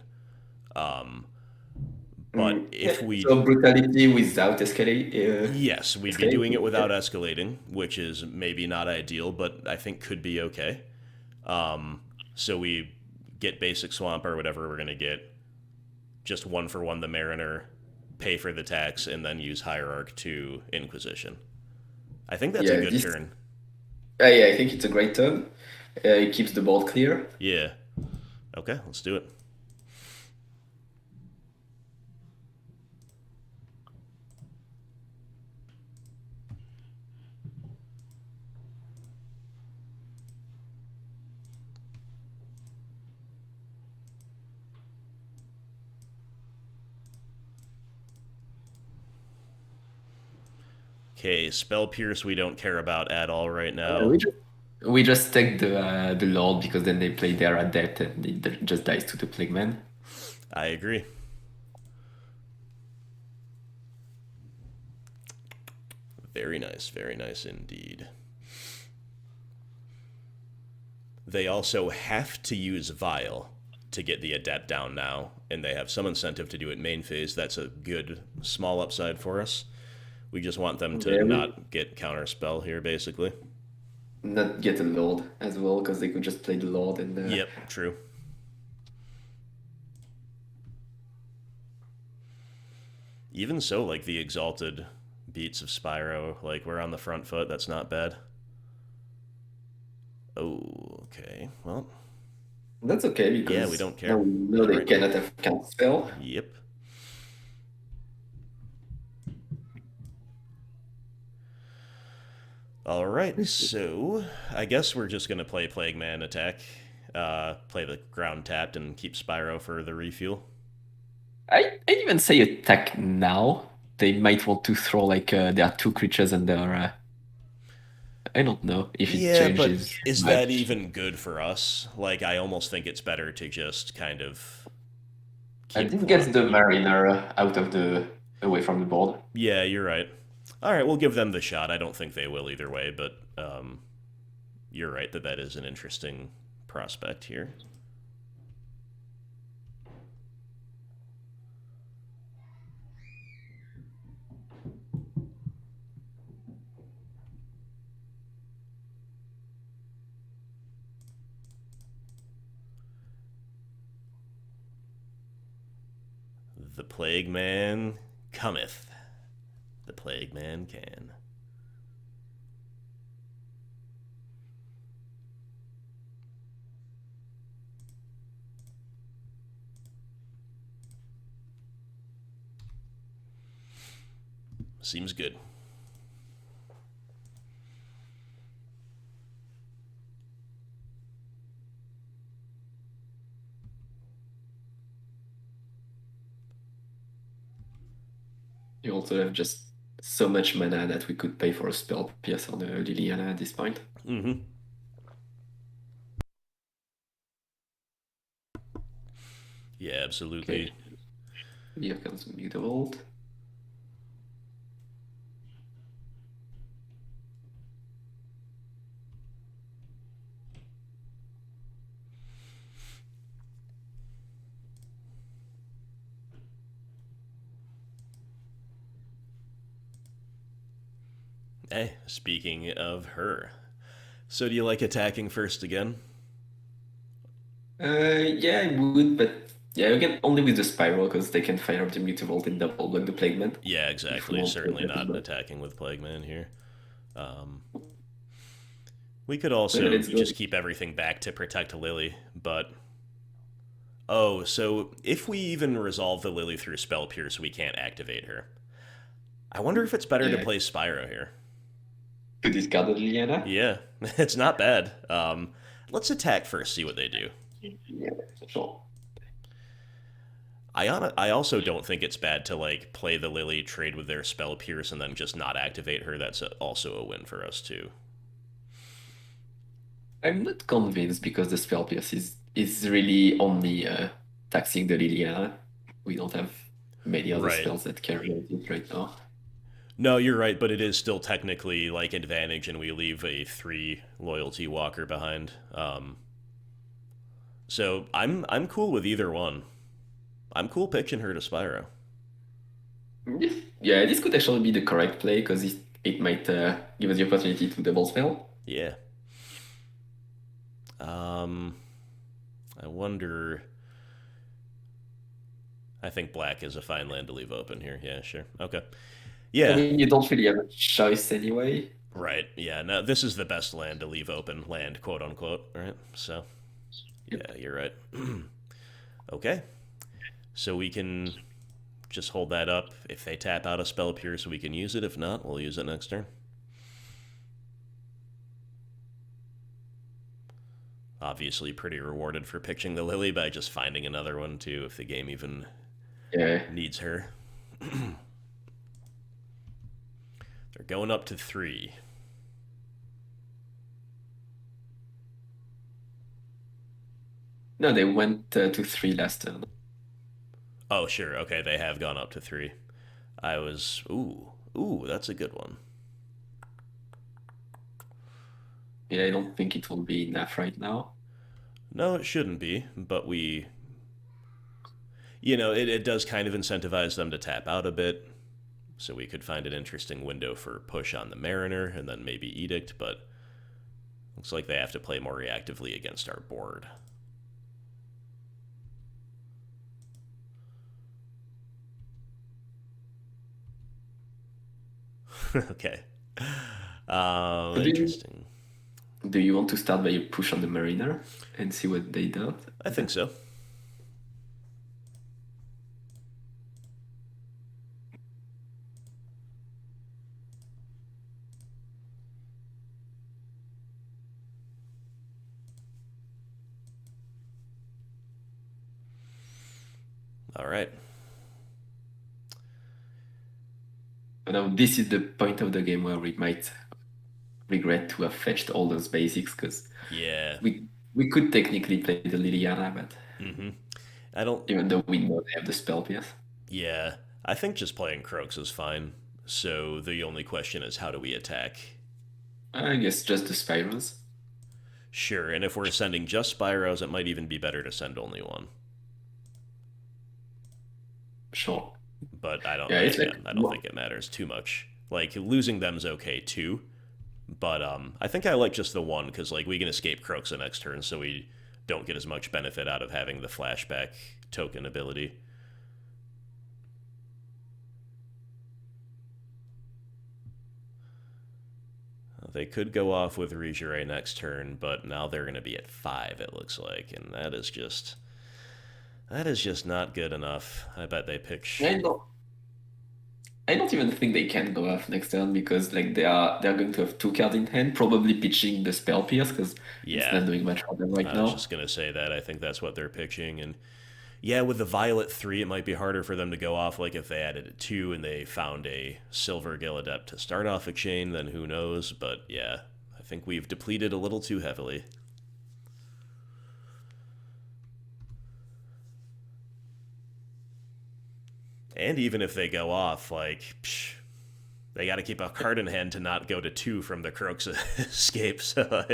But if we... So Brutality without escalate... yes, we'd be doing it without escalating, which is maybe not ideal, but I think could be okay. So we get basic Swamp or whatever we're going to get. Just 1 for 1 the Mariner, pay for the tax, and then use Hierarch to Inquisition. I think that's a Yeah, good turn. yeah, I think it's a great turn. It keeps the board clear. Yeah. Okay, let's do it. Okay, Spell Pierce we don't care about at all right now. We just take the Lord because then they play their Adept and it just dies to the Plague Man. I agree. Very nice indeed. They also have to use Vial to get the Adept down now, and they have some incentive to do it main phase. That's a good small upside for us. We just want them to not get counterspell here, basically. Not get a Lord as well, because they could just play the Lord and... Yep, true. Even so, like, the Exalted beats of Spyro, like, we're on the front foot. That's not bad. Oh, okay. Well... That's okay, because... Yeah, we don't care. No, they cannot have counterspell. Yep. Alright, so I guess we're just going to play Plague Man attack, play the ground tapped, and keep Spyro for the refuel. I'd even say attack now. They might want to throw, like, there are 2 creatures and there I don't know if it changes. But is that even good for us? Like, I almost think it's better to just kind of... I did get the Mariner out of away from the board. Yeah, you're right. Alright, we'll give them the shot. I don't think they will either way, but you're right that is an interesting prospect here. The Plague Man cometh. The Plague Man can. Seems good. You also have just so much mana that we could pay for a spell pierce on Liliana at this point. Mm-hmm. Yeah, absolutely. Okay. Here comes Mutavault. Hey, speaking of her. So do you like attacking first again? Yeah, I would, but yeah, again, only with the Spiral, because they can fire up the Mutavault and double block the Plague Man. Yeah, exactly. Certainly not attacking with Plague Man here. We could also just keep everything back to protect Lily, but... Oh, so if we even resolve the Lily through Spell Pierce, we can't activate her. I wonder if it's better to play Spyro here. To discard the Liliana? Yeah, it's not bad. Let's attack first, see what they do. Yeah, sure. I also don't think it's bad to, like, play the Lily, trade with their Spell Pierce, and then just not activate her. That's also a win for us, too. I'm not convinced, because the Spell Pierce is really only taxing the Liliana. We don't have many other spells that carry it right now. No, you're right, but it is still technically, like, advantage, and we leave a 3 loyalty walker behind. So I'm cool with either one. I'm cool pitching her to Spyro. Yeah, this could actually be the correct play, because it might give us the opportunity to double spell. Yeah. I wonder... I think black is a fine land to leave open here. Yeah, sure. Okay. I Yeah, mean, you don't really have a choice anyway. right. Yeah, no, this is the best land to leave open, land, quote unquote, right? So, Yep. yeah, you're right. Okay. So we can just hold that up. If they tap out a spell pierce, we can use it. If not, we'll use it next turn. Obviously, pretty rewarded for pitching the Lily by just finding another one, too, if the game even Yeah. needs her. They're going up to 3. No, they went to 3 last turn. Oh, sure. Okay, they have gone up to 3. I was. Ooh, that's a good one. Yeah, I don't think it will be enough right now. No, it shouldn't be, but we. It does kind of incentivize them to tap out a bit, so we could find an interesting window for push on the Mariner and then maybe Edict, but looks like they have to play more reactively against our board. Okay. So Interesting. do you want to start by a push on the Mariner and see what they do? I think so. All right. Now, this is the point of the game where we might regret to have fetched all those basics, because Yeah. we could technically play the Liliana, but I don't. even though we know they have the spell pierce. Yeah. I think just playing Kroxa is fine. So the only question is how do we attack? I guess just the Spirals. Sure, and if we're sending just Spyros, it might even be better to send only one. Sure. But I don't. Yeah, it's like Again, I don't think it matters too much. Like losing them's okay too, but I think I like just the one because like we can escape Kroxa next turn, so we don't get as much benefit out of having the flashback token ability. They could go off with Rijere next turn, but now they're going to be at 5. It looks like, and that is just not good enough. I bet they pick. I don't even think they can go off next turn because like they're going to have 2 cards in hand, probably pitching the spell pierce because it's Yeah, not doing much for them right I was now. just gonna say that. I think that's what they're pitching, and yeah, with the Violet 3, it might be harder for them to go off. Like if they added a 2 and they found a Silver Gill Adept to start off a chain, then who knows? But yeah, I think we've depleted a little too heavily. And even if they go off, like, they got to keep a card in hand to not go to 2 from the Kroxa escape. So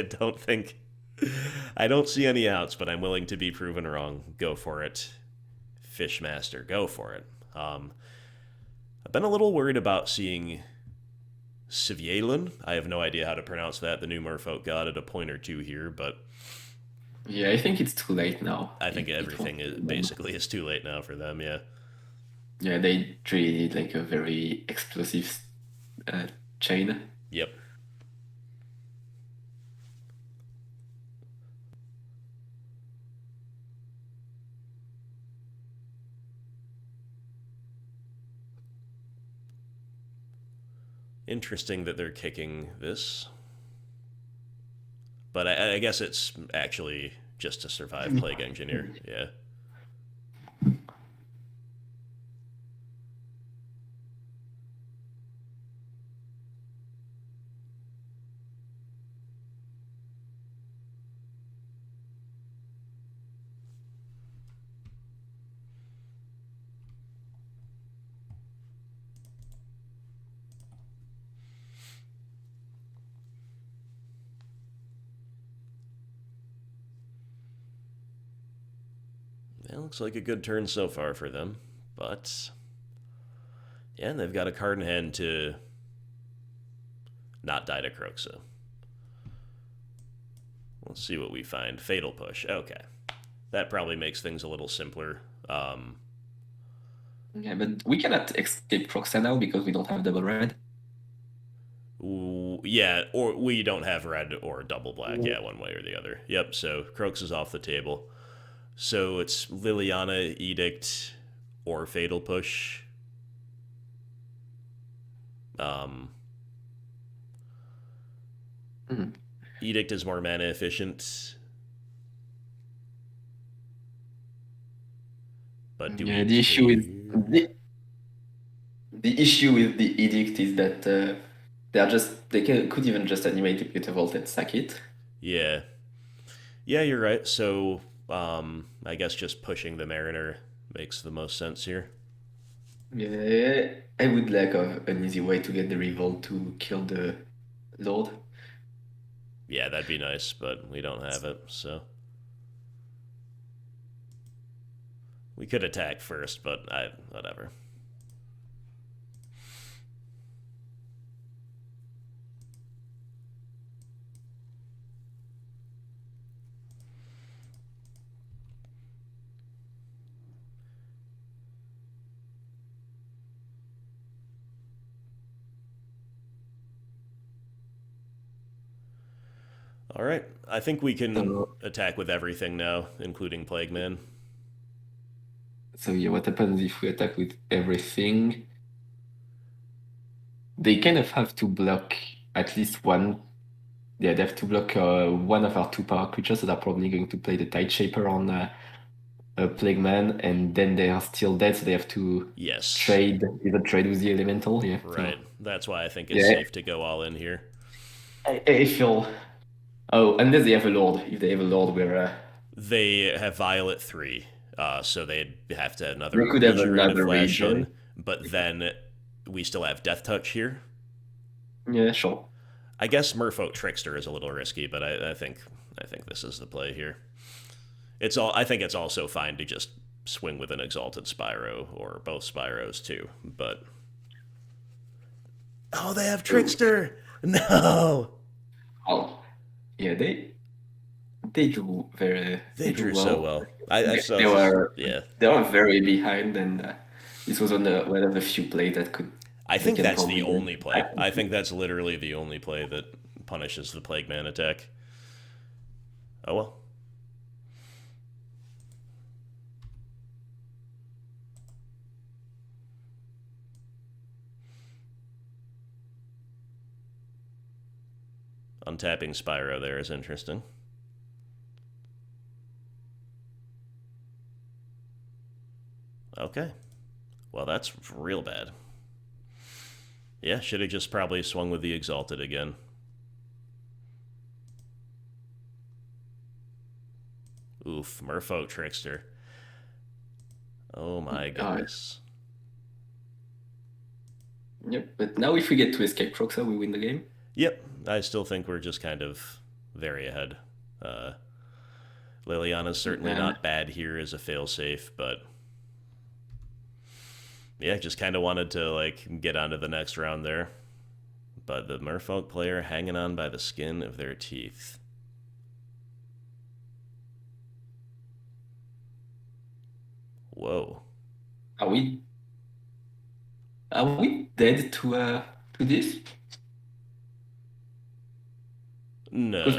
I don't see any outs, but I'm willing to be proven wrong. Go for it, Fishmaster. Go for it. I've been a little worried about seeing Sivielin. I have no idea how to pronounce that. The new Merfolk got it a point or two here, but Yeah, I think it's too late now. I think It won't everything is happen then. basically is too late now for them. Yeah. Yeah, they really need like a very explosive uh, chain. Yep. Interesting that they're kicking this, but I guess it's actually just to survive Plague Engineer. Yeah. It looks like a good turn so far for them, but yeah, and they've got a card in hand to not die to Kroxa. Let's see what we find. Fatal Push. Okay. That probably makes things a little simpler. Yeah, but we cannot escape Kroxa now because we don't have double red. Ooh, yeah, or we don't have red or double black. Mm. Yeah, one way or the other. Yep, so Kroxa is off the table. So it's Liliana, Edict, or Fatal Push. Um, Mhm. Edict is more mana efficient, but do we Yeah, the issue is care? the issue with the edict is that could even just animate a Beauty Vault and sack it. Yeah. Yeah, you're right. So, I guess just pushing the Mariner makes the most sense here. Yeah, I would like an easy way to get the Revolt to kill the Lord. Yeah, that'd be nice, but we don't have it, so. We could attack first, but whatever. All right. I think we can So, attack with everything now, including Plague Man. so yeah, what happens if we attack with everything? They kind of have to block at least one. Yeah, they have to block one of our two power creatures that are probably going to play the Tide Shaper on Plague Man, and then they are still dead, so they have to Yes. either trade with the Elemental. Yeah, so Right. That's why I think it's yeah, safe to go all in here. I feel. Oh, unless they have a Lord. If they have a Lord, They have Violet 3, so they'd have to they another could have Rager and a another Flash Rager. in, but then we still have Death Touch here. Yeah, sure. I guess Merfolk Trickster is a little risky, but I think this is the play here. It's all. I think it's also fine to just swing with an Exalted Spyro or both Spyros too. But oh, they have Oh, Trickster. No, oh, yeah, they do they they do drew so well. well. I saw. They were Yeah, they were very behind, and this was one of the few plays that could I they think can that's the probably win. only play. I think that's literally the only play that punishes the Plague Man attack. Oh well. Untapping Spyro there is interesting. Okay. Well, that's real bad. Yeah, should have just probably swung with the Exalted again. Oof, Merfolk Trickster. Oh my Uh, goodness. yep. But now if we get to escape Kroxa, we win the game. Yep, I still think we're just kind of very ahead. Uh, Liliana's certainly Yeah. not bad here as a failsafe, but yeah, just kind of wanted to like get onto the next round there. But the Merfolk player hanging on by the skin of their teeth. Whoa. Are we are we dead to this? Because No.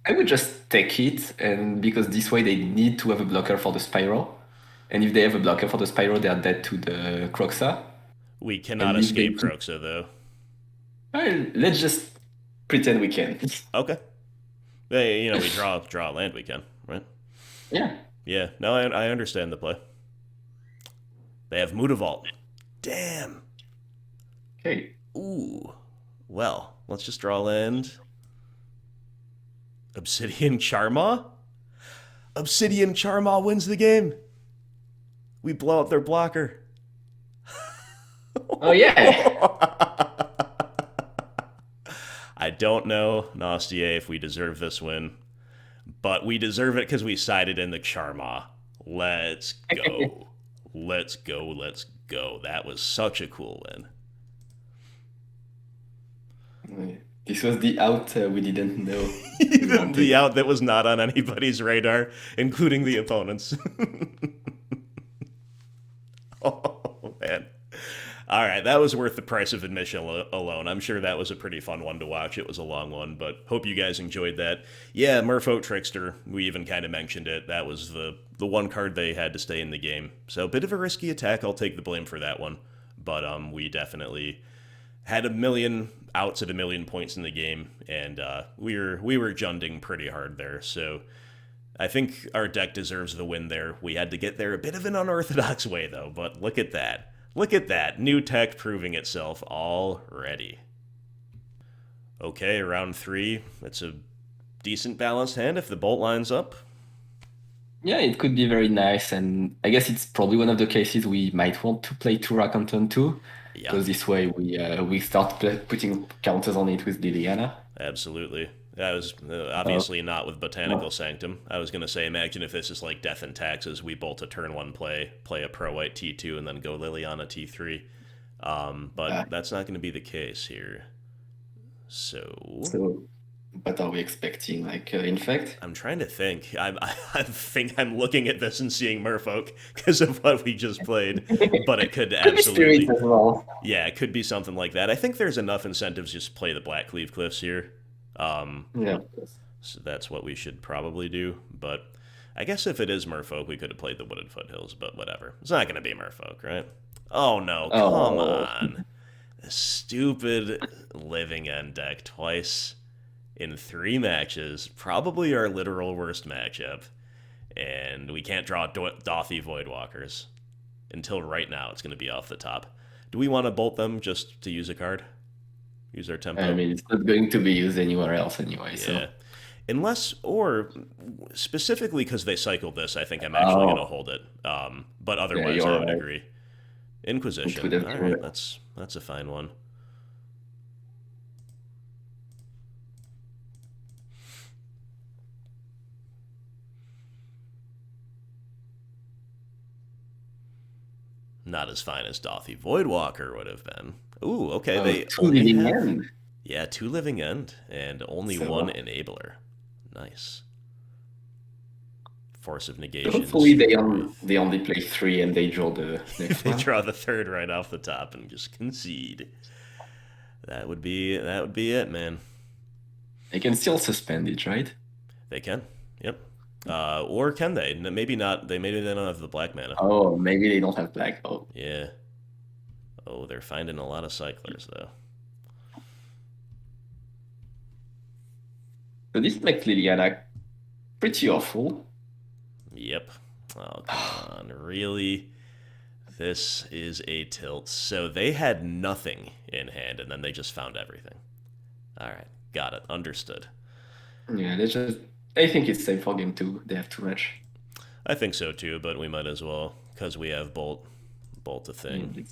I would just take it, and because this way they need to have a blocker for the Spyro. And if they have a blocker for the Spyro, they are dead to the Kroxa. We cannot And if they escape keep, Kroxa, though. well, let's just pretend we can. Okay. Hey, we draw a land, we can, right? Yeah. Yeah, no, I understand the play. They have Mutavault. Damn. Okay. Ooh. Well, let's just draw land. Obsidian Charmaw? Obsidian Charmaw wins the game. We blow up their blocker. Oh yeah. I don't know, Nastier, if we deserve this win, but we deserve it because we sided in the Charmaw. Let's go. Let's go. Let's go. That was such a cool This was the out we didn't know we win. The wanted. out that was not on anybody's radar, including the opponents. All right, that was worth the price of admission alone. I'm sure that was a pretty fun one to watch. It was a long one, but hope you guys enjoyed that. Yeah, Merfolk Trickster, we even kind of mentioned it. That was the one card they had to stay in the game. So a bit of a risky attack. I'll take the blame for that one. But we definitely had a million outs at a million points in the game, and we were junding pretty hard there. So I think our deck deserves the win there. We had to get there a bit of an unorthodox way, though, but look at that. Look at that. New tech proving itself already. Okay, round 3. It's a decent balanced hand if the bolt lines up. Yeah, it could be very nice, and I guess it's probably one of the cases we might want to play Tourach on turn 2, Yeah, because this way we start putting counters on it with Liliana. absolutely. That was obviously not with Botanical Sanctum. I was going to say, imagine if this is like Death and Taxes. We bolt a turn 1 play a Pro White T2, and then go Liliana T3. But that's not going to be the case here. So, what are we expecting? Like Infect? I'm trying to think. I think I'm looking at this and seeing Merfolk because of what we just played, but it could Could be absolutely, Spirit as well. yeah, it could be something like that. I think there's enough incentives just to play the Blackcleave Cliffs here. Yeah, of course. So that's what we should probably do. But I guess if it is Merfolk, we could have played the Wooded Foothills, but whatever. It's not going to be Merfolk, right? Oh no, come on. This stupid Living End deck twice in 3 matches. Probably our literal worst matchup. And we can't draw Dauthi Voidwalkers. Until right now, it's going to be off the top. Do we want to bolt them just to use a card? Use our tempo? I mean, it's not going to be used anywhere else anyway. Yeah. So, Unless, or specifically because they cycled this, I think I'm actually going to hold it. But otherwise, you're I would right. agree. Inquisition. would have All been- right, that's a fine one. Not as fine as Dauthi Voidwalker would have been. Ooh, okay. They 2 only Living have, End. yeah, 2 Living End and only So- 1 Enabler. Nice. Force of Negation. Hopefully Strength. they only play 3 and they draw the next They one. draw the 3rd right off the top and just concede. That would be it, man. They can still suspend it, right? They can. Yep. Or can they? Maybe not. Maybe they don't have the black mana. Oh, maybe they don't have black. Oh, Yeah. Oh, they're finding a lot of cyclers though. so this makes Liliana pretty awful. Yep. Oh, come on. Really? This is a tilt. So they had nothing in hand, and then they just found everything. All right. Got it. Understood. Yeah, they just. I think it's safe for game 2. They have too much. I think so too, but we might as well, because we have Bolt a thing.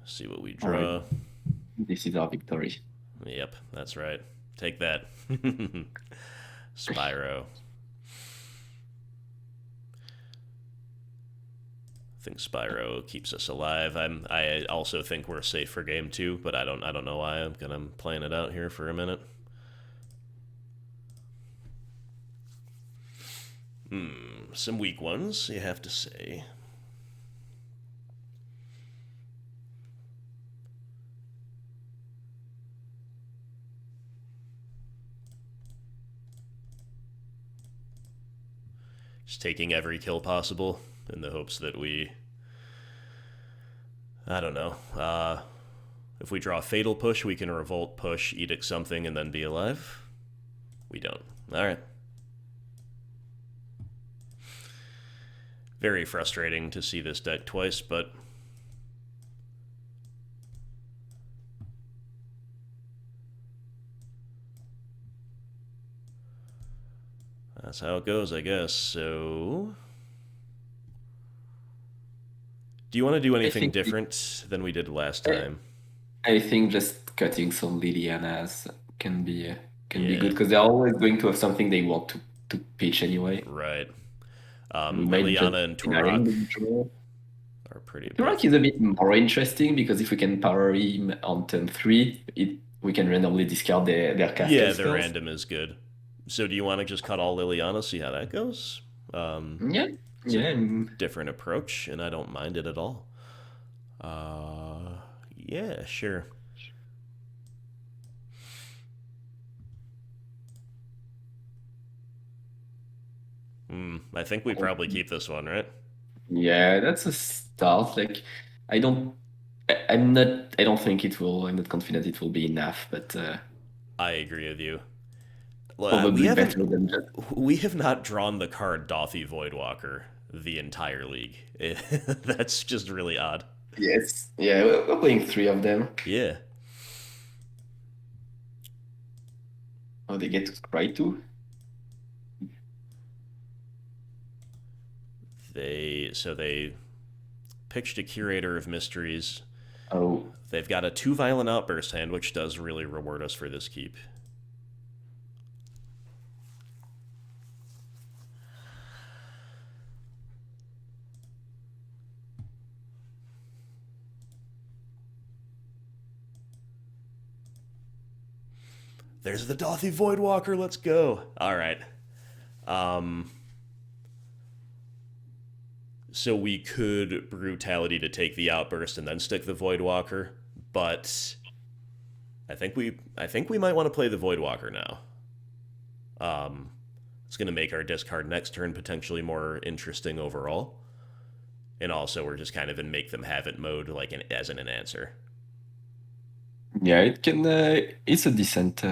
See what we draw. This is our victory. Yep, that's right. Take that. Spyro. I think Spyro keeps us alive. I also think we're safe for game 2, but I don't know why. I'm playing it out here for a minute. Some weak ones, you have to say. Just taking every kill possible in the hopes that we, I don't know, if we draw Fatal Push, we can Revolt, Push, Edict something, and then be alive? We don't. Alright. Very frustrating to see this deck twice, but that's how it goes, I guess. So, do you want to do anything different than we did last time? I think just cutting some Lilianas can be Yeah. good because they're always going to have something they want to pitch anyway. Right. We might Liliana and just deny the Tourach draw. are pretty Tourach is a bit more interesting because if we can power him on turn 3, we can randomly discard their castle Yeah, the spells. random is good. So do you want to just cut all Liliana, see how that goes? Yeah, It's a Yeah, different approach, and I don't mind it at all. Yeah, sure. I think we probably keep this one, right? yeah, that's a start. Like, I don't, I'm not, I don't think it will. I'm not confident it will be enough, but I agree with you. We probably haven't better than just. we have not drawn the card Dauthi Voidwalker the entire league. That's just really odd. Yes, yeah, we're playing three of them. Yeah. Oh, they get to cry too. They pitched a Curator of Mysteries. Oh, They've got a 2 Violent Outburst hand, which does really reward us for this keep. There's the Dauthi Voidwalker. Let's go. All right. So we could Brutality to take the Outburst and then stick the Voidwalker, but I think we might want to play the Voidwalker now. It's going to make our discard next turn potentially more interesting overall, and also we're just kind of in make them have it mode, like as an answer. yeah, it can. It's a decent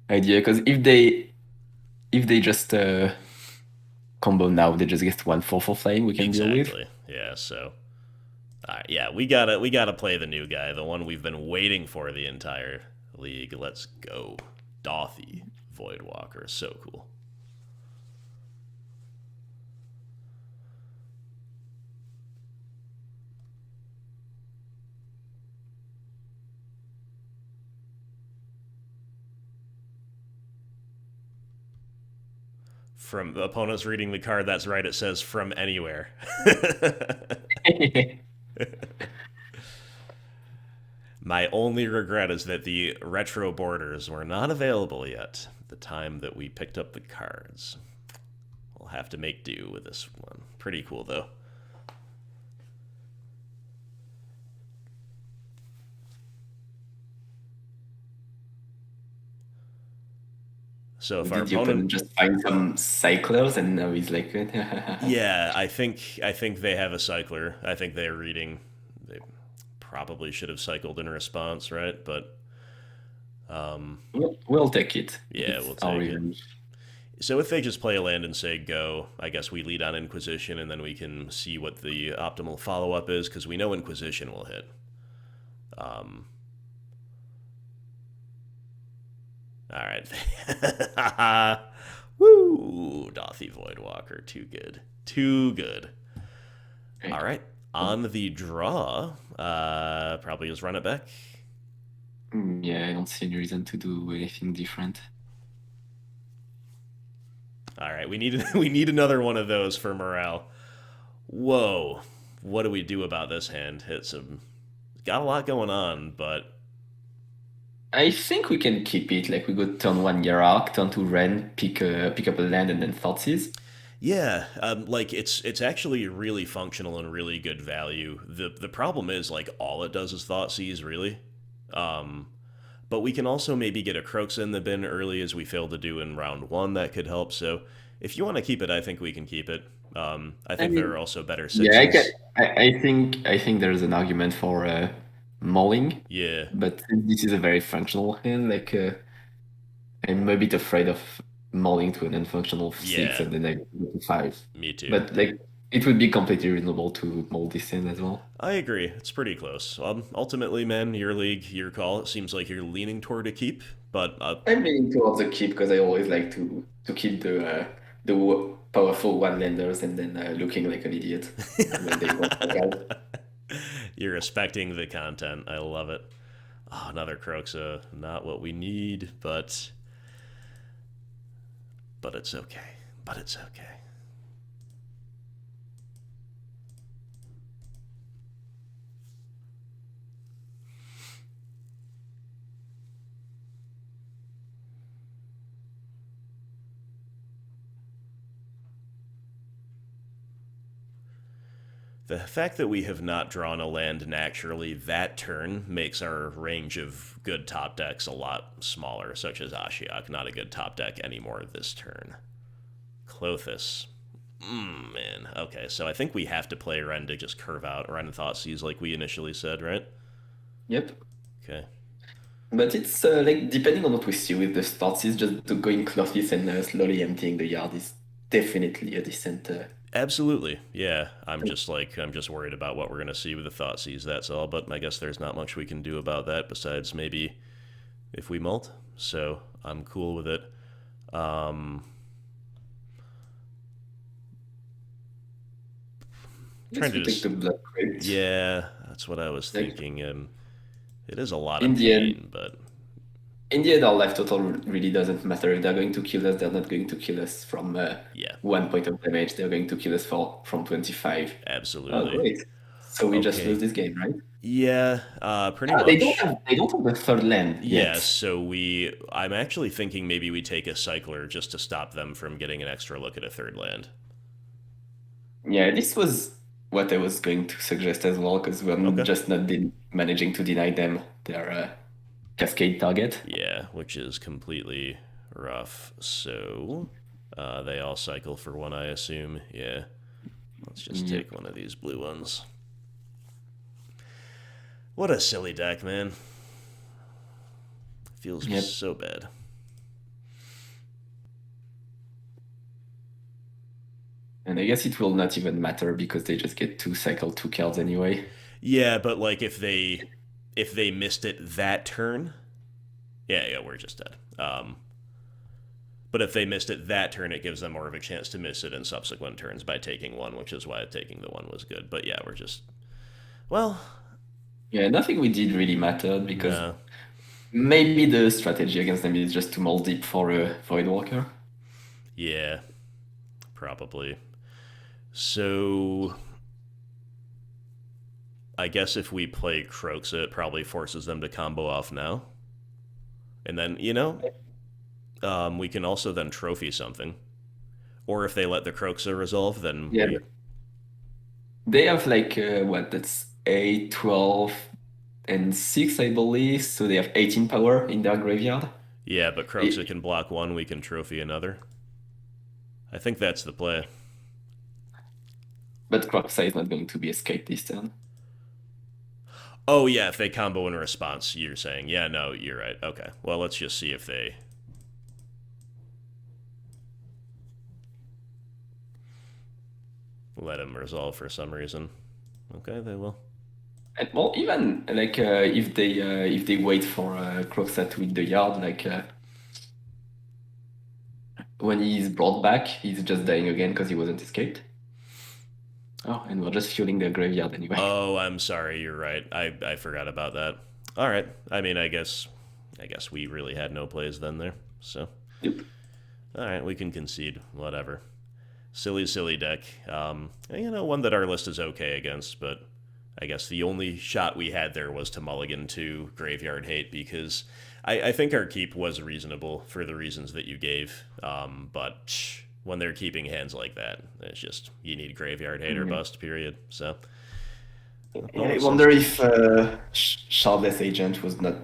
idea because if they just combo now, they just get 1/4 for flying. We can deal with. Exactly. Yeah. So, yeah, we gotta play the new guy, the one we've been waiting for the entire league. Let's go, Dauthi Voidwalker. So cool. From opponents reading the card, that's right. It says from anywhere. My only regret is that the retro borders were not available yet at the time that we picked up the cards. We'll have to make do with this one. Pretty cool, though. So if our Did the opponent opponent, just find some cyclers and now he's like, yeah, I think they have a cycler. I think they're reading. They probably should have cycled in response, right? But we'll take it. yeah, It's we'll our take it. revenge. So if they just play a land and say go, I guess we lead on Inquisition, and then we can see what the optimal follow up is, because we know Inquisition will hit. All right. Woo! Dauthi Voidwalker. Too good. Too good. Okay. All right. On the draw, probably just run it back. Yeah, I don't see any reason to do anything different. All right. We need another one of those for morale. Whoa. What do we do about this hand? It's got a lot going on, but I think we can keep it. Like we go turn 1 Hierarch, turn 2 Wrenn, pick up a land, and then Thoughtseize. yeah, like it's actually really functional and really good value. The problem is like all it does is Thoughtseize, really. But we can also maybe get a Kroxa in the bin early, as we failed to do in round one. That could help. So if you want to keep it, I think we can keep it. I think there are also better Yeah, sixes. I think there's an argument for mauling, Yeah, but since this is a very functional hand, like I'm a bit afraid of mauling to an unfunctional 6 yeah, and then I go to 5. me too. But like it would be completely reasonable to maul this hand as well. I agree. It's pretty close. Ultimately, man, your league, your call. It seems like you're leaning toward a keep, but I'm leaning towards the keep because I always like to keep the powerful one-landers and then looking like an idiot when they don't work out. you're respecting the content. I love it. Oh, another Kroxa. Not what we need, but it's okay. But it's okay. The fact that we have not drawn a land naturally that turn makes our range of good top decks a lot smaller, such as Ashiok, not a good top deck anymore this turn. Klothys. Man. Okay, so I think we have to play Wrenn to just curve out Wrenn and Thoughtseize like we initially said, right? Yep. Okay. But it's like depending on what we see with the Thoughtseize, just to going Klothys and slowly emptying the yard is definitely a decent. Absolutely, yeah. I'm just worried about what we're gonna see with the Thoughtseize. That's all. But I guess there's not much we can do about that besides maybe if we mult. So I'm cool with it. Trying to take the Blood Crypt. Yeah, that's what I was thinking. It is a lot in of the pain, end, but in the end, our life total really doesn't matter. If they're going to kill us, they're not going to kill us from yeah, 1 point of damage. They're going to kill us from 25. absolutely. Oh, great. So we just Okay. lose this game, right? Yeah, pretty much. They don't have the third land yet. Yeah, so I'm actually thinking maybe we take a cycler just to stop them from getting an extra look at a third land. Yeah, this was what I was going to suggest as well, because we're just not managing to deny them their cascade target. Yeah, which is completely rough. So they all cycle for one, I assume. Yeah. Let's just take one of these blue ones. What a silly deck, man. Feels so bad. And I guess it will not even matter because they just get to cycle 2 cards anyway. Yeah, but like if they missed it that turn, yeah, we're just dead. But if they missed it that turn, it gives them more of a chance to miss it in subsequent turns by taking one, which is why taking the one was good. But yeah, we're just yeah, nothing we did really mattered because maybe the strategy against them is just to mold deep for a Voidwalker. Yeah, probably. So I guess if we play Kroxa, it probably forces them to combo off now. And then, we can also then trophy something. Or if they let the Kroxa resolve, then they have like, that's 8, 12, and 6, I believe. So they have 18 power in their graveyard. Yeah, but Kroxa can block one, we can trophy another. I think that's the play. But Kroxa is not going to be escaped this turn. Oh, yeah, if they combo in response, you're saying. Yeah, no, you're right. Okay, well, let's just see if they... let him resolve for some reason. Okay, they will. And, well, even like if they wait for Kroxa to hit the yard, like when he's brought back, he's just dying again because he wasn't escaped. Oh, and we're just fueling the graveyard anyway. Oh, I'm sorry, you're right. I forgot about that. All right. I mean, I guess we really had no plays then there. So, yep. All right, we can concede. Whatever. Silly deck. One that our list is okay against, but I guess the only shot we had there was to mulligan to Graveyard Hate because I think our keep was reasonable for the reasons that you gave. But when they're keeping hands like that, it's just you need Graveyard Hate or bust, period. So I wonder if Shardless Agent was not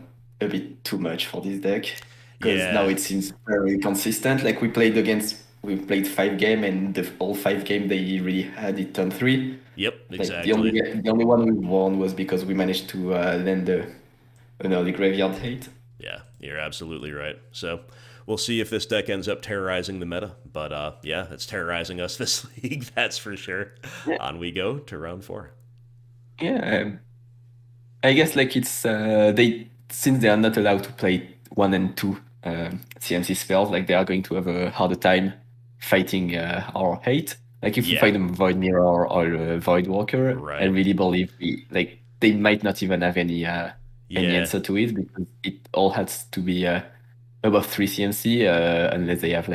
a bit too much for this deck. Because now it seems very consistent. Like we played 5 games, and all 5 games they really had it turn 3. Yep, exactly. Like the only one we won was because we managed to land an early Graveyard Hate. Yeah, you're absolutely right. So we'll see if this deck ends up terrorizing the meta. But it's terrorizing us this league, that's for sure. Yeah. On we go to round 4. Yeah, I guess like it's since they are not allowed to play 1 and 2 CMC spells, like they are going to have a harder time fighting our hate. Like if we fight them Void Mirror or Voidwalker, right. I really believe they might not even have any answer to it because it all has to be above 3 CMC unless they have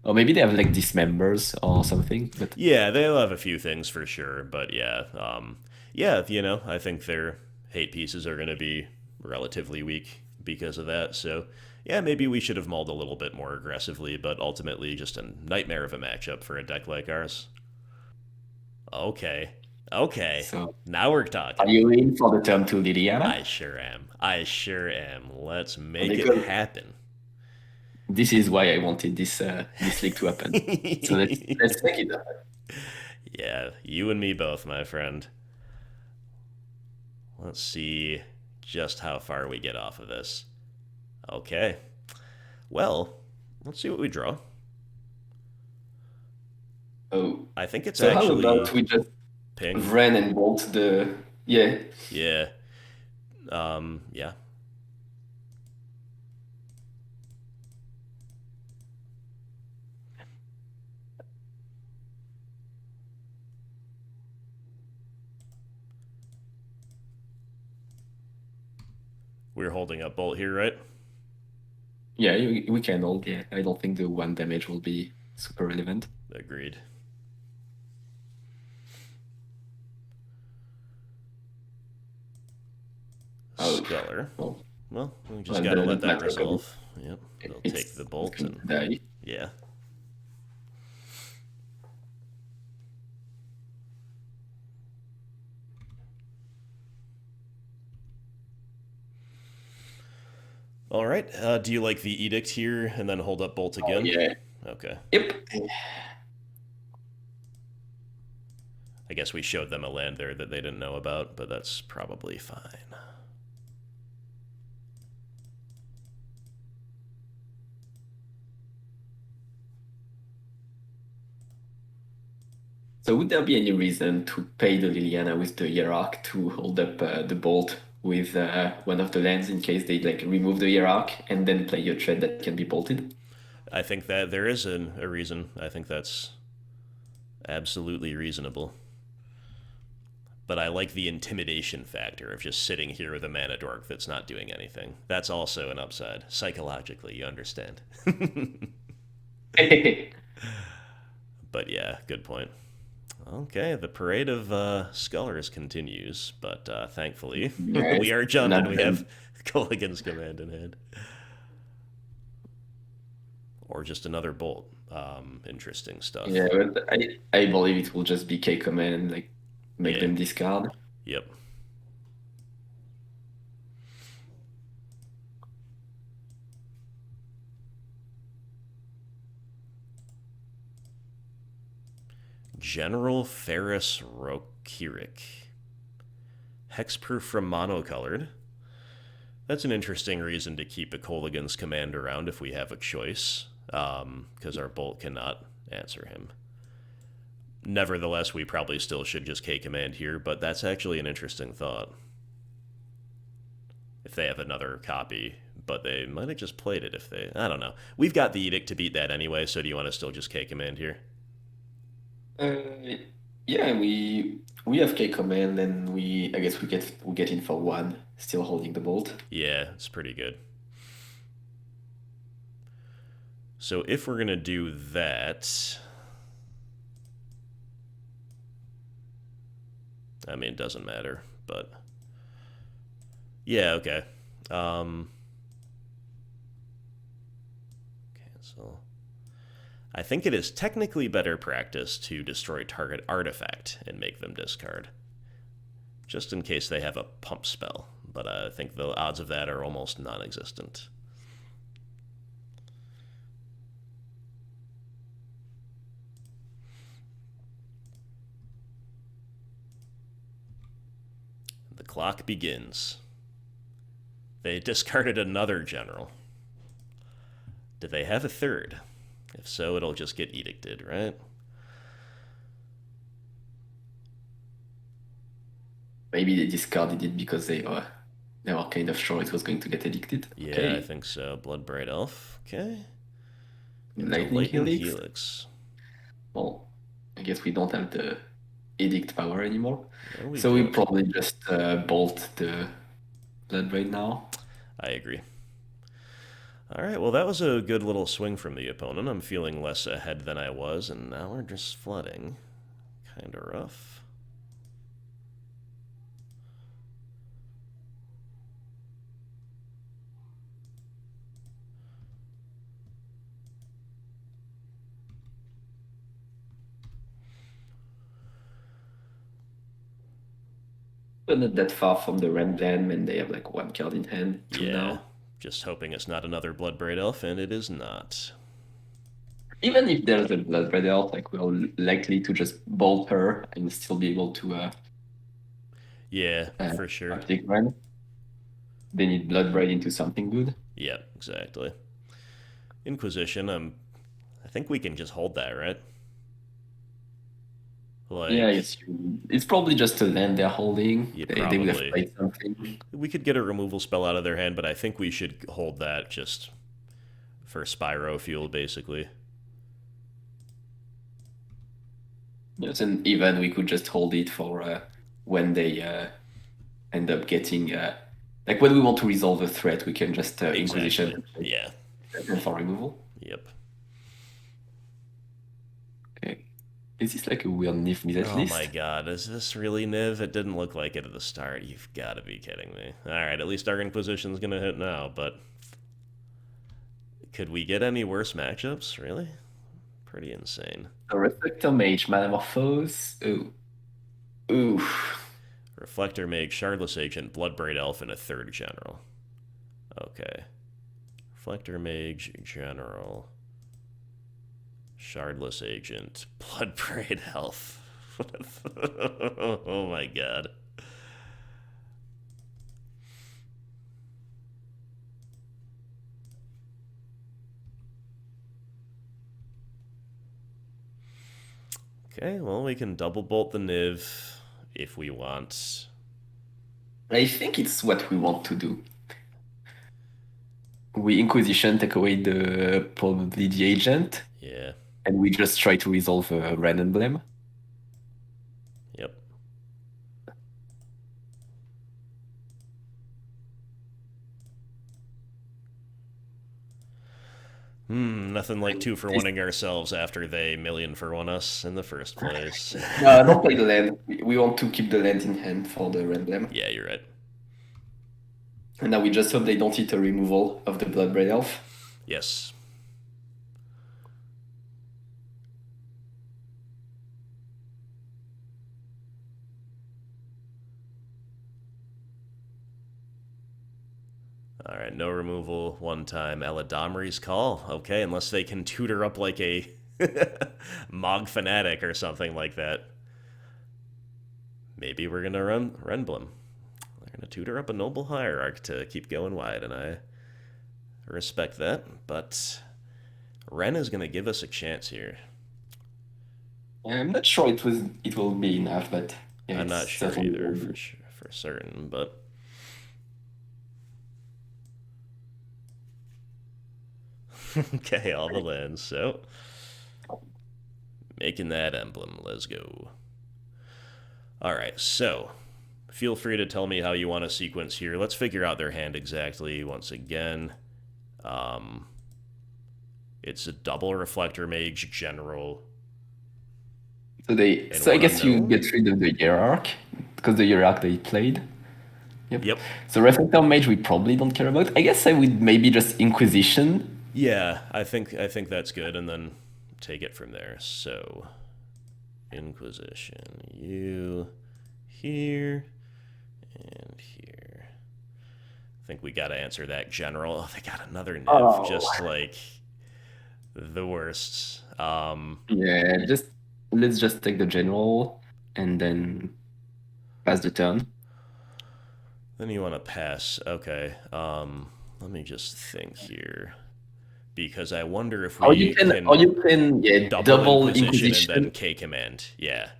or maybe they have dismembers or something. But yeah, they'll have a few things for sure. But I think their hate pieces are going to be relatively weak because of that. So yeah, maybe we should have mauled a little bit more aggressively, but ultimately just a nightmare of a matchup for a deck like ours. Okay. Okay, So, now we're are talking. you in for the turn to Liliana? I sure am. I sure am. Let's make it Because happen. this is why I wanted this league to happen. So let's make it happen. Yeah, you and me both, my friend. Let's see just how far we get off of this. Okay. Well, let's see what we draw. Oh, I think it's so how about actually we just ping. Wrenn and bolt the yeah. Yeah. Yeah. We're holding up Bolt here, right? Yeah, we can hold. Yeah, I don't think the 1 damage will be super relevant. Agreed. Oh, Sculler. well, Well, we just well, gotta let doesn't that matter because resolve. Yep. They'll take the it's bolt going and to die. yeah. All right. Do you like the edict here and then hold up bolt Oh again? yeah. Okay. Yep. I guess we showed them a land there that they didn't know about, but that's probably fine. So would there be any reason to pay the Liliana with the Hierarch to hold up the bolt with one of the lands in case they like remove the Hierarch and then play a trade that can be bolted? I think that there is a reason. I think that's absolutely reasonable. But I like the intimidation factor of just sitting here with a mana dork that's not doing anything. That's also an upside. Psychologically, you understand. But yeah, good point. Okay, the parade of Scullers continues, but thankfully Yes, we are jumped and not we them. have Kolaghan's command in hand. Or just another bolt. Interesting Yeah, stuff. but I believe it will just be K command, like make Yeah, them discard. yep. General Ferris Rokirik. Hexproof from monocolored. That's an interesting reason to keep a Kolaghan's command around if we have a choice, because our bolt cannot answer him. Nevertheless, we probably still should just K command here, but that's actually an interesting thought. If they have another copy, but they might have just played it if they. I don't know. We've got the edict to beat that anyway, so do you want to still just K command here? Uh, yeah, we have K command, and I guess we get in for 1, still holding the bolt. Yeah, it's pretty good. So if we're gonna do that, I mean, it doesn't matter, but yeah, okay. Cancel. I think it is technically better practice to destroy target artifact and make them discard, just in case they have a pump spell. But I think the odds of that are almost non-existent. The clock begins. They discarded another general. Did they have a third? If so, it'll just get edicted, right? Maybe they discarded it because they were kind of sure it was going to get addicted. Yeah, I Okay, think so. Bloodbraid Elf. Okay. Into Lightning Lightning Helix. Helix. Well, I guess we don't have the edict power anymore, No, we so we don't. probably just bolt the blood right now. I agree. All right, well, that was a good little swing from the opponent. I'm feeling less ahead than I was, and now we're just flooding. Kind of rough. But not that far from the Emblem, and they have like one card in hand, two Yeah, now. just hoping it's not another Bloodbraid Elf, and it is not. Even if there's a Bloodbraid Elf, like we're likely to just bolt her and still be able to Yeah, for sure. uptick Wrenn. They need Bloodbraid into something good. Yeah, exactly. Inquisition, I think we can just hold that, right? Yeah, Like, yes, it's probably just a land they're holding. yeah, They would have probably. played something. We could get a removal spell out of their hand, but I think we should hold that just for Spyro fuel, basically. Yes, and even we could just hold it for when they end up getting like when we want to resolve a threat, we can just Exactly. Inquisition Yeah. for removal. Yep. Okay, is this like a weird Nif miss Oh my list? god, is this really Niv? It didn't look like it at the start. You've got to be kidding me. Alright, at least our Inquisition's gonna hit now, but could we get any worse matchups, really? Pretty insane. A Reflector Mage, Metamorphose. Ooh, ooh. Reflector Mage, Shardless Agent, Bloodbraid Elf, and a third General. Okay. Reflector Mage, General, Shardless Agent, Bloodbraid Elf. Oh my god. Okay, well, we can double bolt the Niv if we want. I think it's what we want to do. We Inquisition, take away probably the agent, Yeah, and we just try to resolve a Red Emblem. yep. Nothing like 2-for-1ing ourselves after they million-for-one us in the first place. No, don't play the land. We want to keep the land in hand for the Red Emblem. Yeah, you're right. And now we just hope they don't hit a removal of the Bloodbraid Elf. Yes. All right, no removal one time. Eladamri's Call. Okay, unless they can tutor up like a Mog Fanatic or something like that. Maybe we're going to run Renblem. They're going to tutor up a Noble Hierarch to keep going wide, and I respect that. But Wrenn is going to give us a chance here. I'm not sure it will be enough, but yeah, I'm not it's sure certainly either will be. for certain, but okay, all the lands. So making that emblem. Let's go. All right, so feel free to tell me how you want to sequence here. Let's figure out their hand exactly once again. It's a double Reflector Mage General. So I one guess you unknown? get rid of the Hierarch because the Hierarch they played. Yep. Yep. So Reflector Mage we probably don't care about. I guess I would maybe just Inquisition. Yeah, I think that's good, and then take it from there. So, Inquisition, you here and here. I think we got to answer that general. Oh, they got another Niv, Oh. just like the worst. Yeah, let's just take the general and then pass the turn. Then you want to pass. Okay. Let me just think here, because I wonder if Or we you can yeah, double Inquisition, and then K command. Yeah.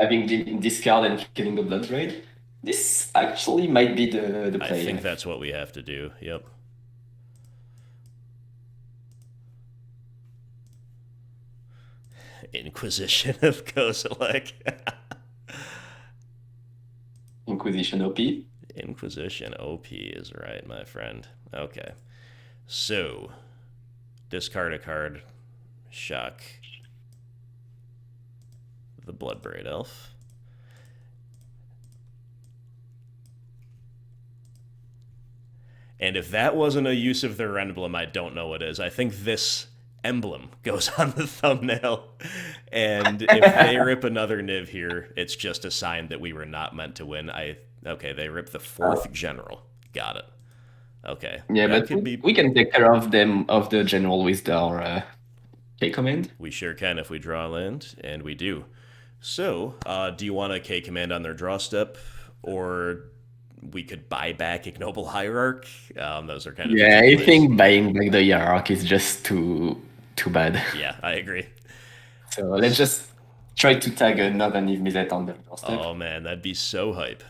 having the discard and killing the Bloodbraid. This actually might be the I play. think that's what we have to do. Yep. Inquisition of Kozilek. Inquisition OP. Inquisition OP is right, my friend. Okay. So, discard a card. Shock the Bloodbraid Elf. And if that wasn't a use of their emblem, I don't know what is. I think this emblem goes on the thumbnail. And if they rip another Niv here, it's just a sign that we were not meant to win. Okay, they ripped the fourth general. Got it. Okay. Yeah, That but could be. we can take care of them of the general with our K command. We sure can if we draw land, and we do. So, do you want a K command on their draw step, or we could buy back Ignoble Hierarch? Those are kind of Yeah, I plays. think buying back the Hierarch is just too bad. Yeah, I agree. So let's just try to tag another Niv Mizzet on the draw step. Oh man, that'd be so hype.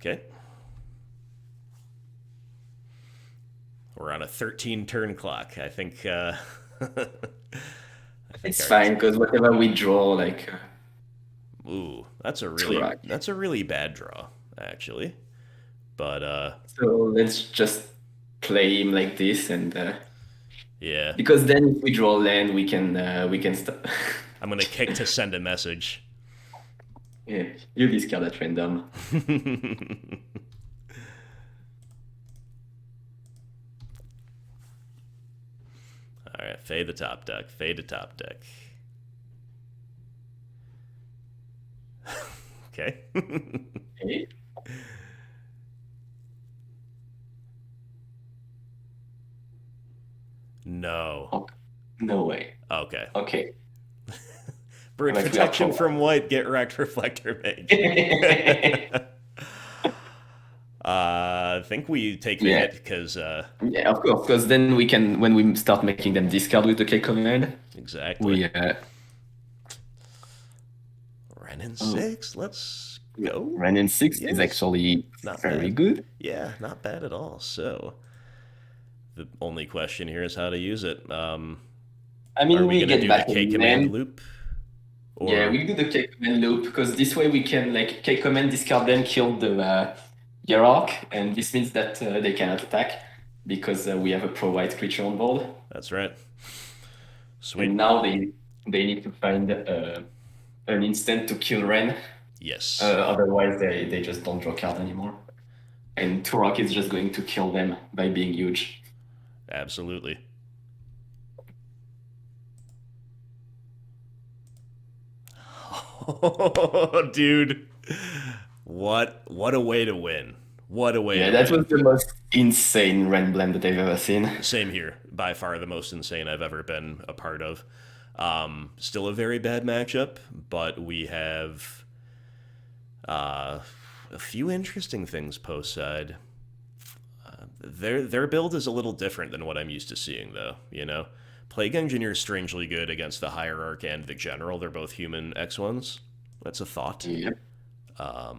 Okay. We're on a 13 turn clock. I think It's fine because whatever we draw, like ooh, Tourach. that's a really bad draw, actually. But So let's just play him like this, and yeah, because then if we draw land, we can stop. I'm gonna kick to send a message. Yeah, you discard at random. All right, fade the top deck. Fade the top deck. Okay. Okay. No. Oh, no way. Okay. Okay. Brood Like we are protection pro. from white. Get wrecked. Reflector Mage. I think we take the Yeah. hit because Yeah, of course, because then we can, when we start making them discard with the K command, exactly. we Wrenn and Six. Let's go. Wrenn and Six is Yes. actually Not very bad. good. Yeah, not bad at all. So the only question here is how to use it. I mean, Are we we gonna get do the back K in command land. loop? Or Yeah, we do the K command loop because this way we can like K command discard them, kill the Hierarch, and this means that they cannot attack because we have a pro white creature on board. that's right. Sweet. And now they need to find an instant to kill Wrenn. Yes. Otherwise, they just don't draw card anymore. And Tourach is just going to kill them by being huge. Absolutely. Oh, dude. What a way to win. What a way Yeah, to that win. was the most insane Wrenn blend that I've ever seen. Same here. By far the most insane I've ever been a part of. Still a very bad matchup, but we have a few interesting things post side. Their build is a little different than what I'm used to seeing, though. You know, Plague Engineer is strangely good against the Hierarch and the General. They're both human X1s. That's a thought. Yep. I'll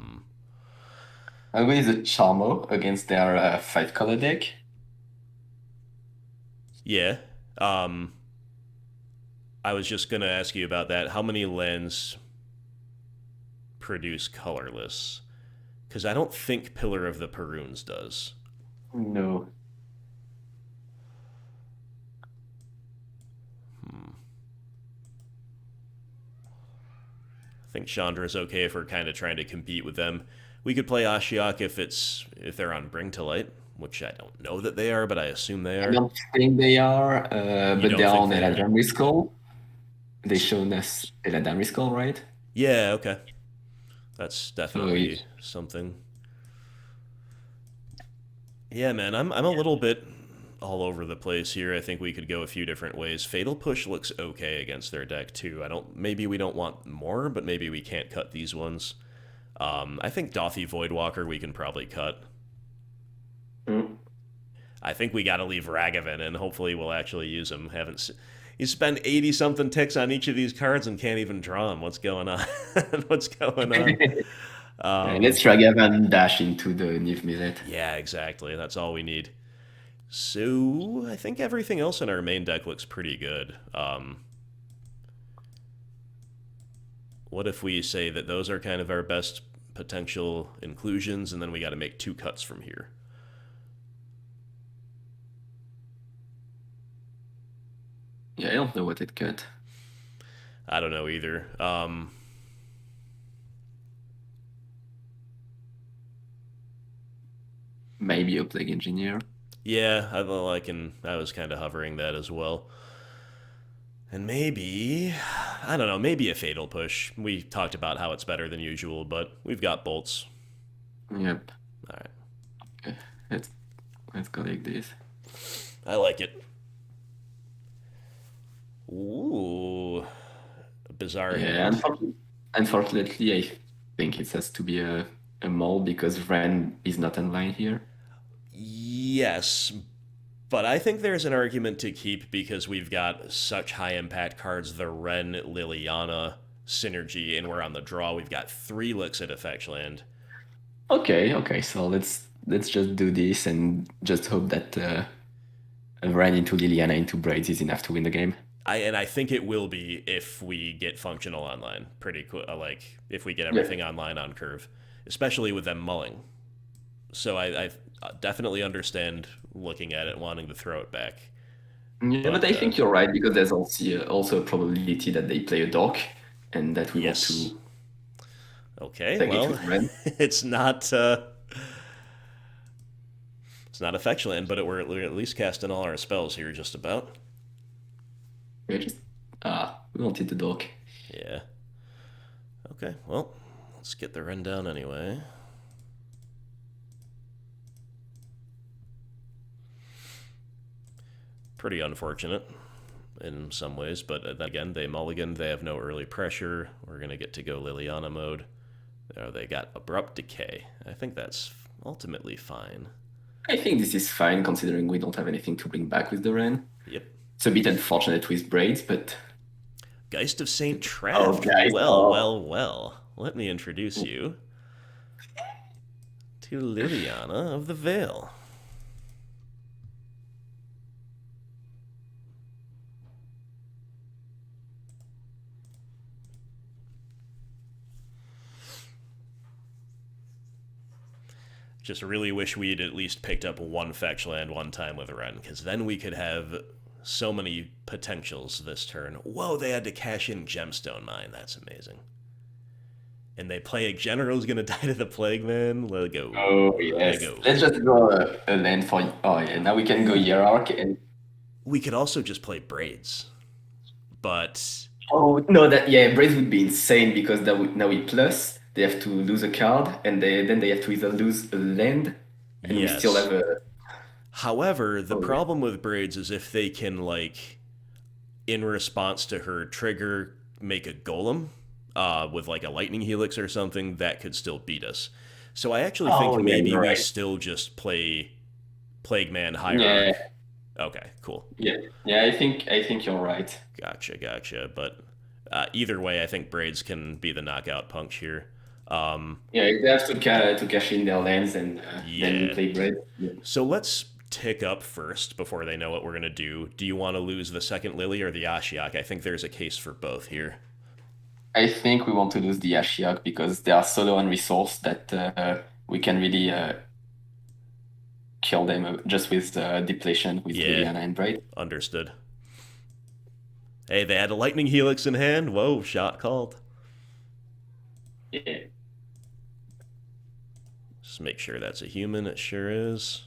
go with the Charmaw against their 5-color deck. Yeah. I was just gonna ask you about that. How many lands produce colorless? Because I don't think Pillar of the Perunes does. No. I think Chandra's okay if we're kind of trying to compete with them. We could play Ashiok if they're on Bring to Light, which I don't know that they are, but I assume they I are. don't think they are, but don't they're think on they are? Eladrin Skull. They shown us Eladrin Skull, right? Yeah, okay. That's definitely it's- something. Yeah, man, I'm a little bit all over the place here. I think we could go a few different ways. Fatal Push looks okay against their deck too. Maybe we don't want more, but maybe we can't cut these ones. I think Dauthi Voidwalker we can probably cut. I think we got to leave Ragavan, and hopefully we'll actually use him. You spend 80-something ticks on each of these cards and can't even draw them. What's going on? What's going on? Let's Ragavan dash into the Niv Mizzet. Yeah, exactly. That's all we need. So I think everything else in our main deck looks pretty good. What if we say that those are kind of our best potential inclusions, and then we got to make 2 cuts from here? Yeah, I don't know what it cut. I don't know either. Maybe a Plague Engineer. Yeah, I was kind of hovering that as well. And maybe, I don't know, maybe a Fatal Push. We talked about how it's better than usual, but we've got bolts. Yep. All right. Okay. Let's let's go like this. I like it. Ooh, bizarre Yeah, hand. unfortunately, I think it has to be a mole because Wrenn is not online here. Yes, but I think there's an argument to keep because we've got such high impact cards, the Wrenn Liliana synergy, and we're on the draw. We've got 3 licks at Effect Land. Okay. So let's just do this and just hope that Wrenn into Liliana into Braids is enough to win the game. I think it will be if we get functional online pretty quick. Like if we get Yeah. everything online on curve, especially with them mulling. So I definitely understand looking at it, wanting to throw it back. Yeah, but But I think you're right because there's also a probability that they play a dork and that we want yes, to okay, tag it well, with Wrenn. it's not it's not Effect Land, but we're at least casting all our spells here, just about. We just we wanted the dork. Yeah. Okay, well, let's get the run down anyway. Pretty unfortunate in some ways, but then again, they mulligan, they have no early pressure. We're going to get to go Liliana mode. Oh, they got Abrupt Decay. I think that's ultimately fine. I think this is fine considering we don't have anything to bring back with the Wrenn. Yep. It's a bit unfortunate with Braids, but Geist of St. oh Traft. guys, Well, oh well, well. Let me introduce you to Liliana of the Vale. Just really wish we'd at least picked up one fetch land one time with Wrenn, because then we could have so many potentials this turn. Whoa, they had to cash in Gemstone Mine. That's amazing. And they play a general who's going to die to the Plague Man. Let go. oh Let yes. go. Let's just go a land for oh yeah, now we can go Hierarch and We could also just play Braids. But oh no that yeah, Braids would be insane because that would now we plus they have to lose a card and then they have to either lose a land and we still yes. have a However, the oh, problem with Braids is if they can, like, in response to her trigger, make a golem with like a lightning helix or something, that could still beat us. So I actually think oh yeah, maybe you're we right. still just play Plague Man Hierarch. Yeah, Okay, cool. yeah, I think you're right. Gotcha. But either way, I think Braids can be the knockout punch here. Yeah, they have to cash in their lands and then we Yeah. play Braids. Yeah. So let's tick up first before they know what we're going to do. Do you want to lose the second Lily or the Ashiok? I think there's a case for both here. I think we want to lose the Ashiok because they are so low on resource that we can really kill them just with depletion with Yeah, Liliana and Braid. understood. Hey, they had a lightning helix in hand. Whoa, shot called. Yeah. Just make sure that's a human. It sure is.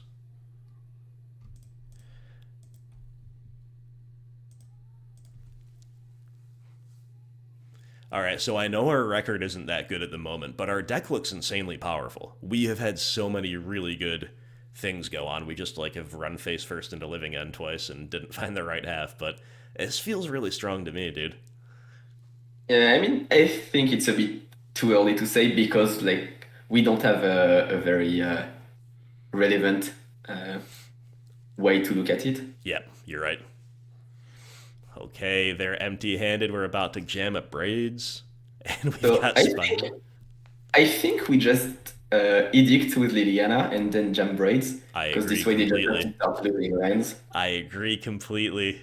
All right, so I know our record isn't that good at the moment, but our deck looks insanely powerful. We have had so many really good things go on. We just like have run face first into Living End twice and didn't find the right half, but this feels really strong to me, dude. Yeah, I mean, I think it's a bit too early to say because like we don't have a very relevant uh, way to look at it. Yeah, you're right. Okay, they're empty-handed. We're about to jam at Braids, and we've So got Spider. I think we just edict with Liliana and then jam Braids I because agree this way they just have to completely. start losing lands. I agree completely.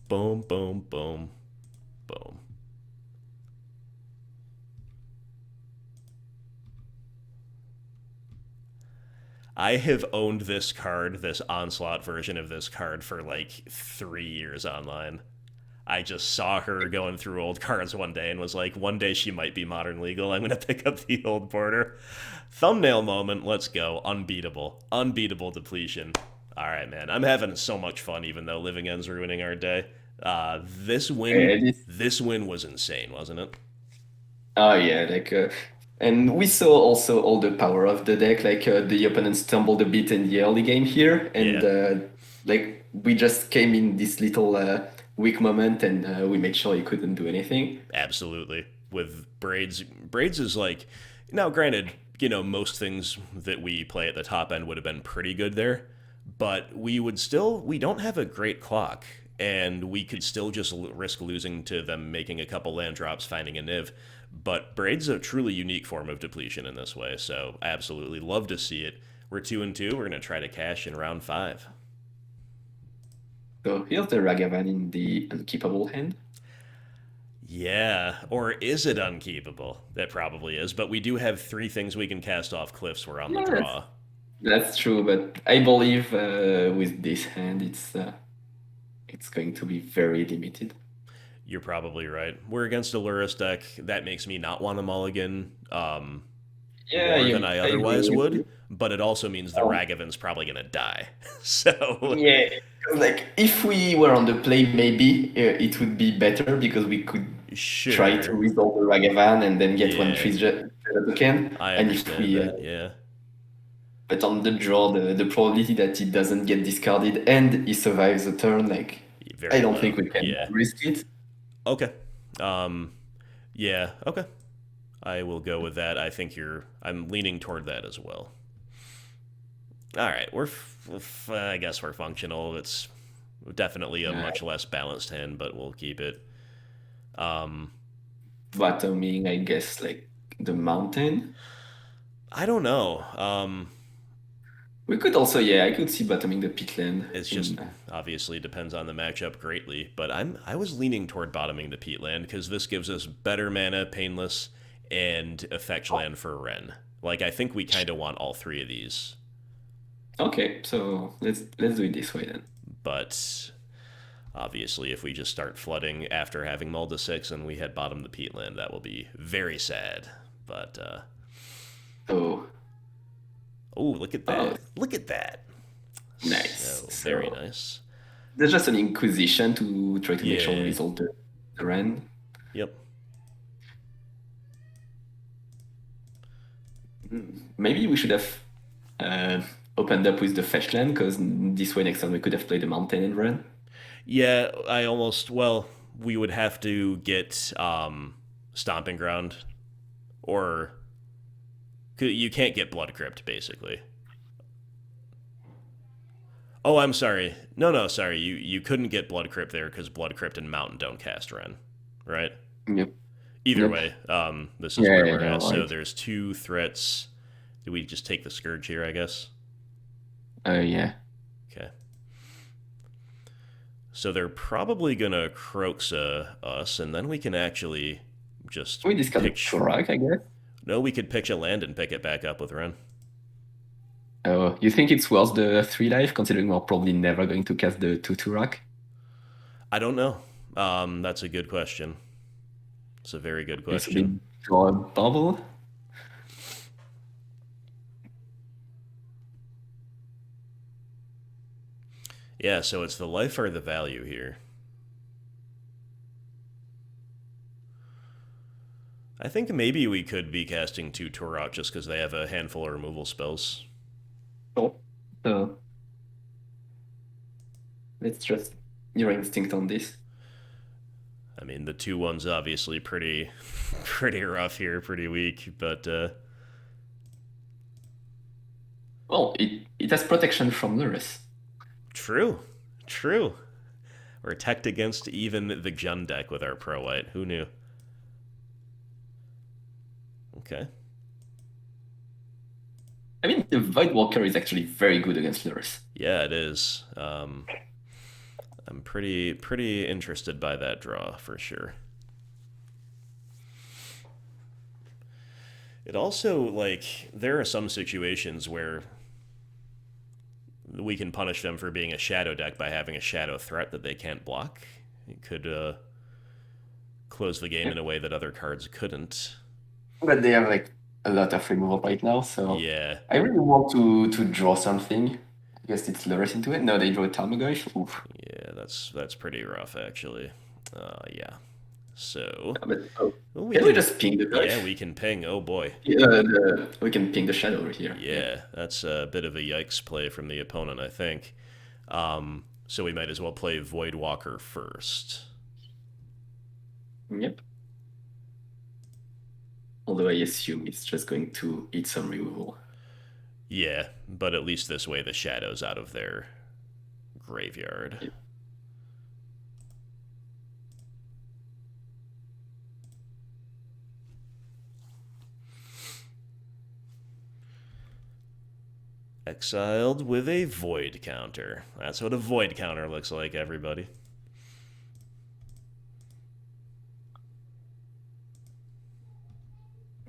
Boom, boom, boom, boom. I have owned this card, this Onslaught version of this card, for like 3 years online. I just saw her going through old cards one day and was like, one day she might be modern legal. I'm going to pick up the old border. Thumbnail moment, let's go. Unbeatable. Unbeatable depletion. All right, man. I'm having so much fun, even though Living End's ruining our day. This win, Yeah, this win was insane, wasn't it? oh yeah, and we saw also all the power of the deck. The opponent stumbled a bit in the early game here, and Yeah, we just came in this little weak moment, and we made sure he couldn't do anything. absolutely. With Braids is like, now granted, most things that we play at the top end would have been pretty good there, but we don't have a great clock, and we could still just risk losing to them making a couple land drops, finding a Niv. But Braid's a truly unique form of depletion in this way, so I absolutely love to see it. We're 2-2. We're gonna try to cash in round 5. So here's the Ragavan in the unkeepable hand. Yeah, or is it unkeepable? That probably is, but we do have 3 things we can cast off cliffs. We're on the Yeah, draw. that's true, but I believe with this hand, it's going to be very limited. You're probably right. We're against a Lurrus deck. That makes me not want a mulligan Yeah, more than I I agree otherwise with would, you. but it also means the Um, Ragavan's probably going to die. So, yeah, if we were on the play, maybe it would be better because we could try to sure. resolve the Ragavan and then get one Yeah, treasure token. I And if understand we, that. Yeah. but on the draw, the probability that he doesn't get discarded and he survives the turn, I Very don't think low. we can Yeah. risk it. Okay. Um, yeah, okay. I will go with that. I'm leaning toward that as well. All right, I guess we're functional. It's definitely a Uh, much less balanced hand, but we'll keep it. Um, Bottoming, I guess, the mountain. I don't know. We could also, yeah, I could see bottoming the peatland It's just in. obviously depends on the matchup greatly, but I was leaning toward bottoming the Peatland because this gives us better mana, painless, and effect land for Wrenn. Like I think we kind of want all 3 of these, Okay, so let's do it this way then. but obviously if we just start flooding after having mulled to 6 and we had bottomed the Peatland, that will be very sad. But So, oh, look at oh, that! Look at that! nice. So very So nice. there's just an Inquisition to try to make sure we Yeah. resolve the Ren. Yep. Maybe we should have uh, opened up with the Fetchland, because this way next time we could have played the Mountain and Ren. Yeah, well, we would have to get Stomping Ground, or you can't get Blood Crypt, basically. Oh, I'm sorry. No, sorry. You couldn't get Blood Crypt there because Blood Crypt and Mountain don't cast Ren, right? Yep. Either Yep. way, this is Yeah, where yeah, we're you're at. So right. there's 2 threats. Do we just take the Scourge here, I guess? Yeah. Okay. So they're probably gonna Kroxa us, and then we can actually just We discarded pitch. Tourach, I guess. No, we could pitch a land and pick it back up with Ren. Oh, you think it's worth the 3 life, considering we're probably never going to cast the 2 Tourach? I don't know. That's a good question. It's a very good Okay, so we question. draw a bubble. Yeah, so it's the life or the value here. I think maybe we could be casting 2 Tourach just because they have a handful of removal spells. Oh. So let's trust your instinct on this. I mean, the 2-1's obviously pretty, pretty rough here, pretty weak, but Well, it has protection from Lurrus. true, true. We're teched against even the Jund deck with our Pro White. Who knew? Okay. I mean, the Voidwalker is actually very good against Lurrus. Yeah, it is. I'm pretty interested by that draw for sure. It also, like, there are some situations where we can punish them for being a shadow deck by having a shadow threat that they can't block. It could close the game in a way that other cards couldn't. But they have like a lot of removal right now, so Yeah, I really want to draw something. I guess it's lures into it. No, they draw a Tarmogoyf. Oof. yeah, that's pretty rough actually. Yeah. So But, oh, we can we can, just ping the yeah, Goyf? we can ping. Oh boy. Yeah, we can ping the shadow over here. Yeah, that's a bit of a yikes play from the opponent, I think. So we might as well play Voidwalker first. Yep. Although I assume it's just going to eat some removal. Yeah, but at least this way the shadow's out of their graveyard. Yep. Exiled with a void counter. That's what a void counter looks like, everybody.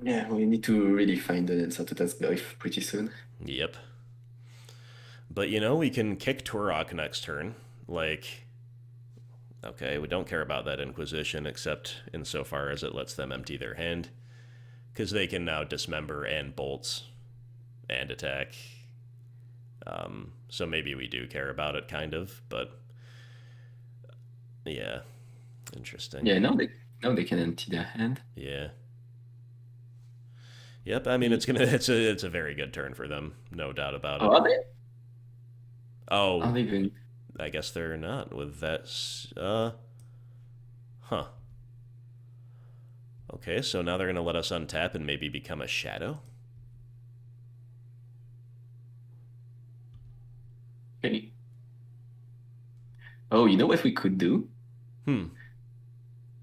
Yeah, we need to really find an answer to that Goyf pretty soon. Yep. But you know, we can kick Tourach next turn. Like, okay, we don't care about that Inquisition except insofar as it lets them empty their hand. Because they can now dismember and bolts and attack. So maybe we do care about it, kind of, but yeah, interesting. Yeah, now they can empty their hand. Yeah. Yep. I mean, it's a very good turn for them, no doubt about it. Oh, are they? Oh, Are they going? I guess they're not with that. Huh. Okay, so now they're gonna let us untap and maybe become a shadow. Okay. Oh, you know what we could do?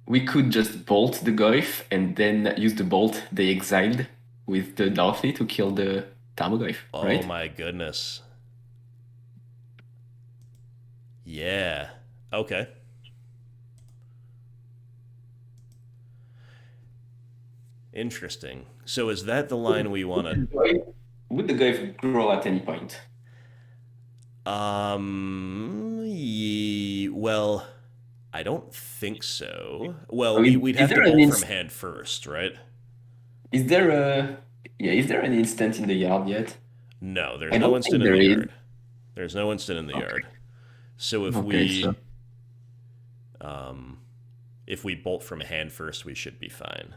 We could just bolt the Goyf and then use the bolt they exiled with the Dauthi to kill the Tarmogoyf, Oh right? my goodness. Yeah. Okay. Interesting. So is that the line we want to... Would the Goyf grow at any point? Well, I don't think so. Well, I mean, we'd is have to there an bolt from hand first, right? Is there an instant in the yard yet? No, there's I no don't instant think in the there is. yard. There's no instant in the Okay. yard. So Okay, so if we bolt from hand first, we should be fine.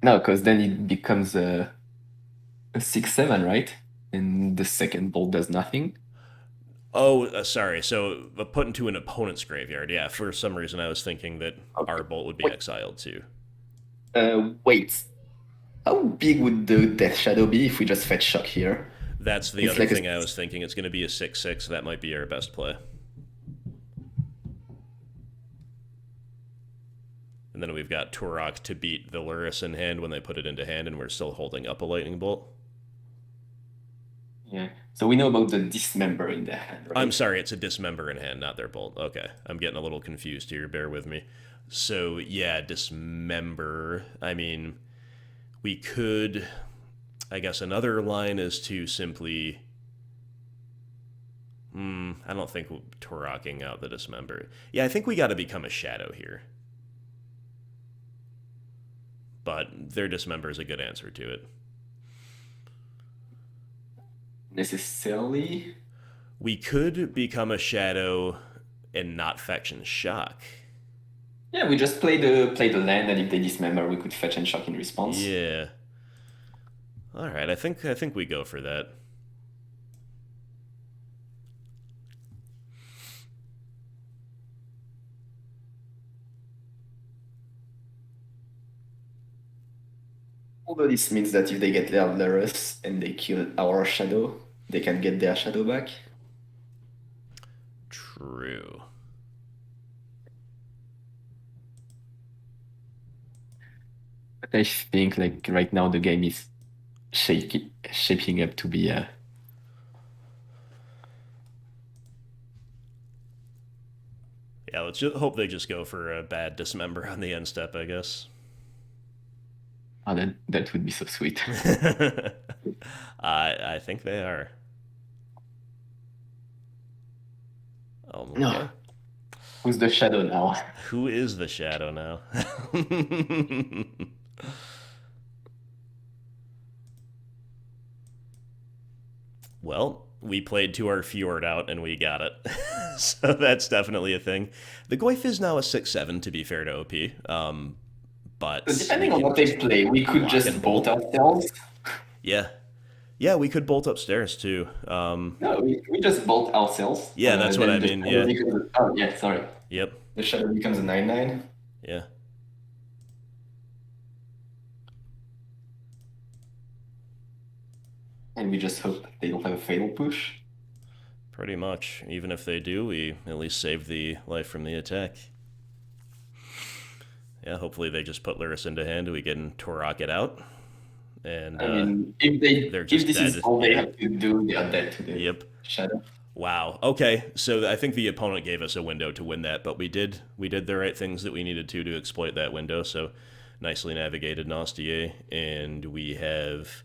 no, because then it becomes a 6/7, right? And the second bolt does nothing. Oh, sorry. So put into an opponent's graveyard. Yeah, for some reason I was thinking that Okay. our bolt would be Wait. exiled too. Wait. How big would the Death Shadow be if we just fetch Shock here? That's the It's other like thing I was thinking. It's going to be a 6/6. That might be our best play. And then we've got Tourach to beat the Lurrus in hand when they put it into hand, and we're still holding up a Lightning Bolt. Yeah. So we know about the Dismember in the hand, right? I'm sorry, it's a Dismember in hand, not their bolt. Okay, I'm getting a little confused here. Bear with me. So, yeah, Dismember. I mean, we could... I guess another line is to simply... I don't think Touraching out the Dismember. Yeah, I think we got to become a shadow here. But their Dismember is a good answer to it. Necessarily. We could become a shadow and not fetch and shock. Yeah, we just play the land, and if they Dismember, we could fetch and Shock in response. Yeah. All right, I think we go for that. Although this means that if they get their Lurrus and they kill our shadow, they can get their shadow back. True. But I think like right now the game is shaping up to be Yeah, let's just hope they just go for a bad Dismember on the end step, I guess. that would be so sweet. I think they are. Okay. No. Who's the shadow now? Who is the shadow now? Well, we played to our Fjord out and we got it. So that's definitely a thing. The Goyf is now a 6/7 to be fair to OP. But So we depending on can what they just play, we could block just and bolt bolt. ourselves. Yeah. Yeah, we could bolt upstairs too. No, we just bolt ourselves. Yeah, that's what I Then the mean. shadow Yeah. becomes oh yeah, sorry. Yep. The shadow becomes a 9/9. Yeah. And we just hope they don't have a fatal push. Pretty much. Even if they do, we at least save the life from the attack. Yeah, hopefully they just put Lyris into hand. We can Tourach it out. And I mean, they're if just this is dead. all they Yeah. have to do, they are dead to the Yep. shadow. Wow. Okay. So I think the opponent gave us a window to win that, but we did the right things that we needed to exploit that window. So nicely navigated Nastier, and we have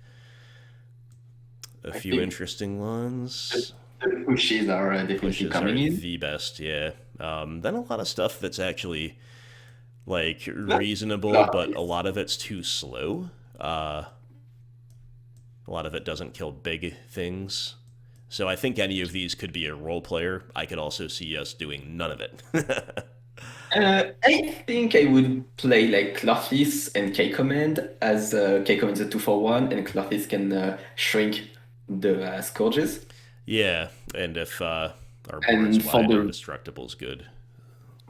a few think interesting ones. The pushes are definitely Pushes coming are in. the best, yeah. Then a lot of stuff that's actually like reasonable, but a lot of it's too slow. A lot of it doesn't kill big things. So I think any of these could be a role player. I could also see us doing none of it. I think I would play like Klothys and K Command as K Command is a 2/1 and Klothys can shrink the Scourges. Yeah, and if our And board's for wide, the Indestructible's good.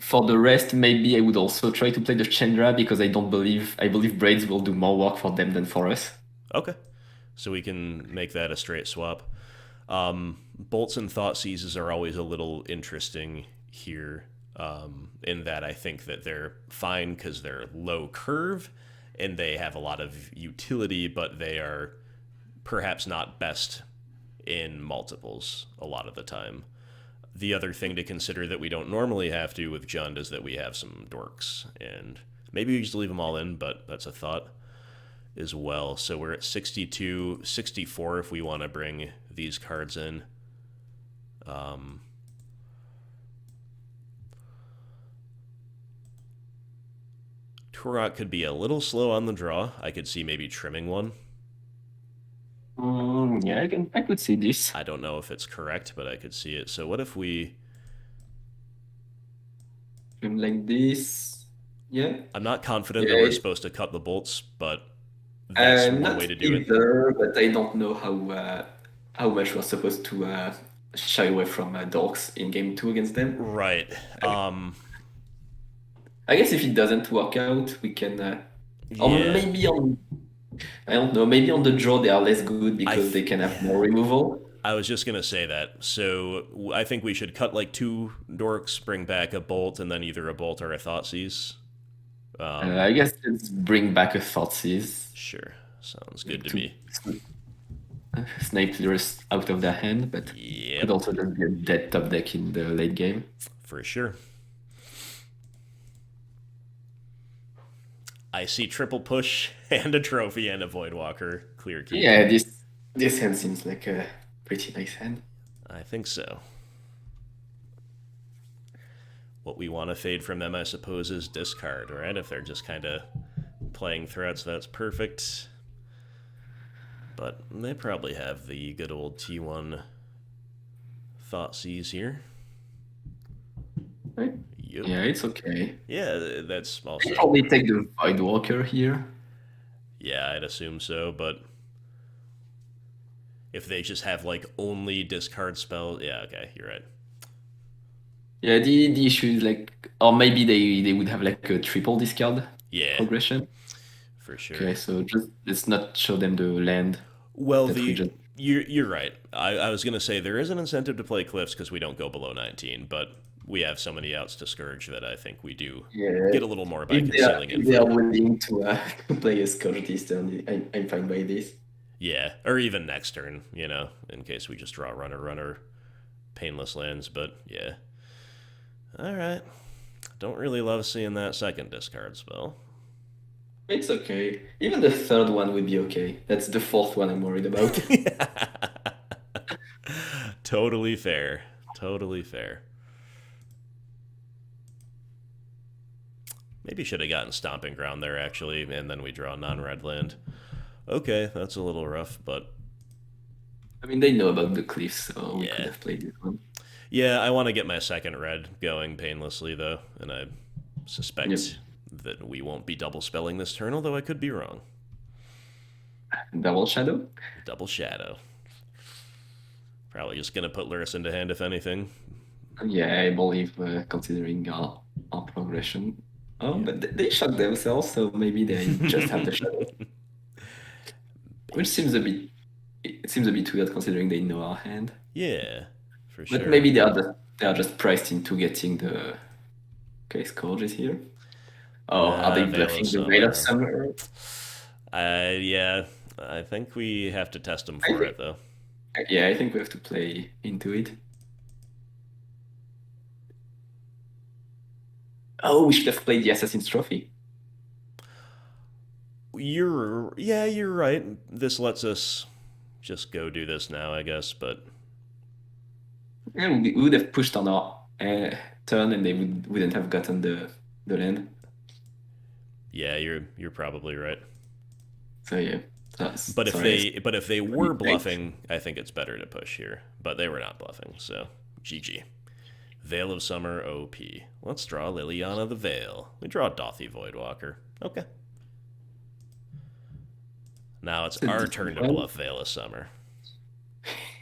for the rest, maybe I would also try to play the Chandra because I believe Braids will do more work for them than for us. Okay, so we can make that a straight swap. Bolts and Thoughtseizes are always a little interesting here, in that I think that they're fine because they're low curve and they have a lot of utility, but they are perhaps not best in multiples a lot of the time. The other thing to consider that we don't normally have to with Jund is that we have some dorks, and maybe we just leave them all in, but that's a thought as well. So we're at 62, 64 if we want to bring these cards in. Tourach could be a little slow on the draw. I could see maybe trimming one. Yeah, I could see this. I don't know if it's correct, but I could see it. So what if we... Like this. Yeah. I'm not confident that we're supposed to cut the bolts, but That's that's one not way to do it. either, but I don't know how much we're supposed to shy away from dorks in game 2 against them. Right. I guess if it doesn't work out, we can, or Yeah. maybe on, I don't know, maybe on the draw they are less good because they can have more removal. I was just going to say that. So I think we should cut like 2 dorks, bring back a bolt, and then either a bolt or a Thoughtseize. I guess let's bring back a Thoughtseize. Sure. Sounds good to me. Snipe Lyris out of their hand, but Yep. could also just be a dead top deck in the late game. For sure. I see triple push and a trophy and a Voidwalker. Clear key. Yeah, this hand seems like a pretty nice hand. I think so. What we want to fade from them, I suppose, is discard, right? If they're just kind of playing threats, that's perfect. But they probably have the good old T1 Thoughtseize here. Right? Yep. Yeah, it's okay. Yeah, that's also... I'd probably take the Voidwalker here. Yeah, I'd assume so, but if they just have, like, only discard spells... Yeah, okay, you're right. Yeah, the issue is like, or maybe they would have like a triple discard progression. For sure. Okay, so just let's not show them the land. Well, you're right. I was going to say there is an incentive to play Cliffs because we don't go below 19, but we have so many outs to Scourge that I think we do get a little more by concealing it. If they are willing to play a Scourge this turn, I'm fine by this. Yeah, or even next turn, you know, in case we just draw runner, painless lands, but yeah. Alright. Don't really love seeing that second discard spell. It's okay. Even the third one would be okay. That's the fourth one I'm worried about. Totally fair. Totally fair. Maybe should have gotten Stomping Ground there, actually, and then we draw non-red land. Okay, that's a little rough, but... I mean, they know about the cliffs, so we could yeah. have played this one. Yeah, I want to get my second red going painlessly, though, and I suspect Yep. that we won't be double spelling this turn, although I could be wrong. Double Shadow? Double Shadow. Probably just going to put Lurrus into hand, if anything. Yeah, I believe, considering our progression. Oh, Yeah. but they shot themselves, so maybe they just have the Shadow. Which seems a bit... It seems a bit weird considering they know our hand. Yeah, for sure. But maybe they are just priced into getting the... Okay, Scourge is here. Oh, are they Veil of bluffing the Veil of Summer. Summer? Yeah, I think we have to test them for it, though. Yeah, I think we have to play into it. Oh, we should have played the Assassin's Trophy. You're right. This lets us just go do this now, I guess, but... And we would have pushed on our turn and they wouldn't have gotten the land. Yeah, you're probably right. So yeah. But if they were bluffing, I think it's better to push here. But they were not bluffing, so GG. Veil of Summer OP. Let's draw Liliana the Veil. We draw Dauthi Voidwalker. Okay. Now it's our turn to bluff Veil of Summer.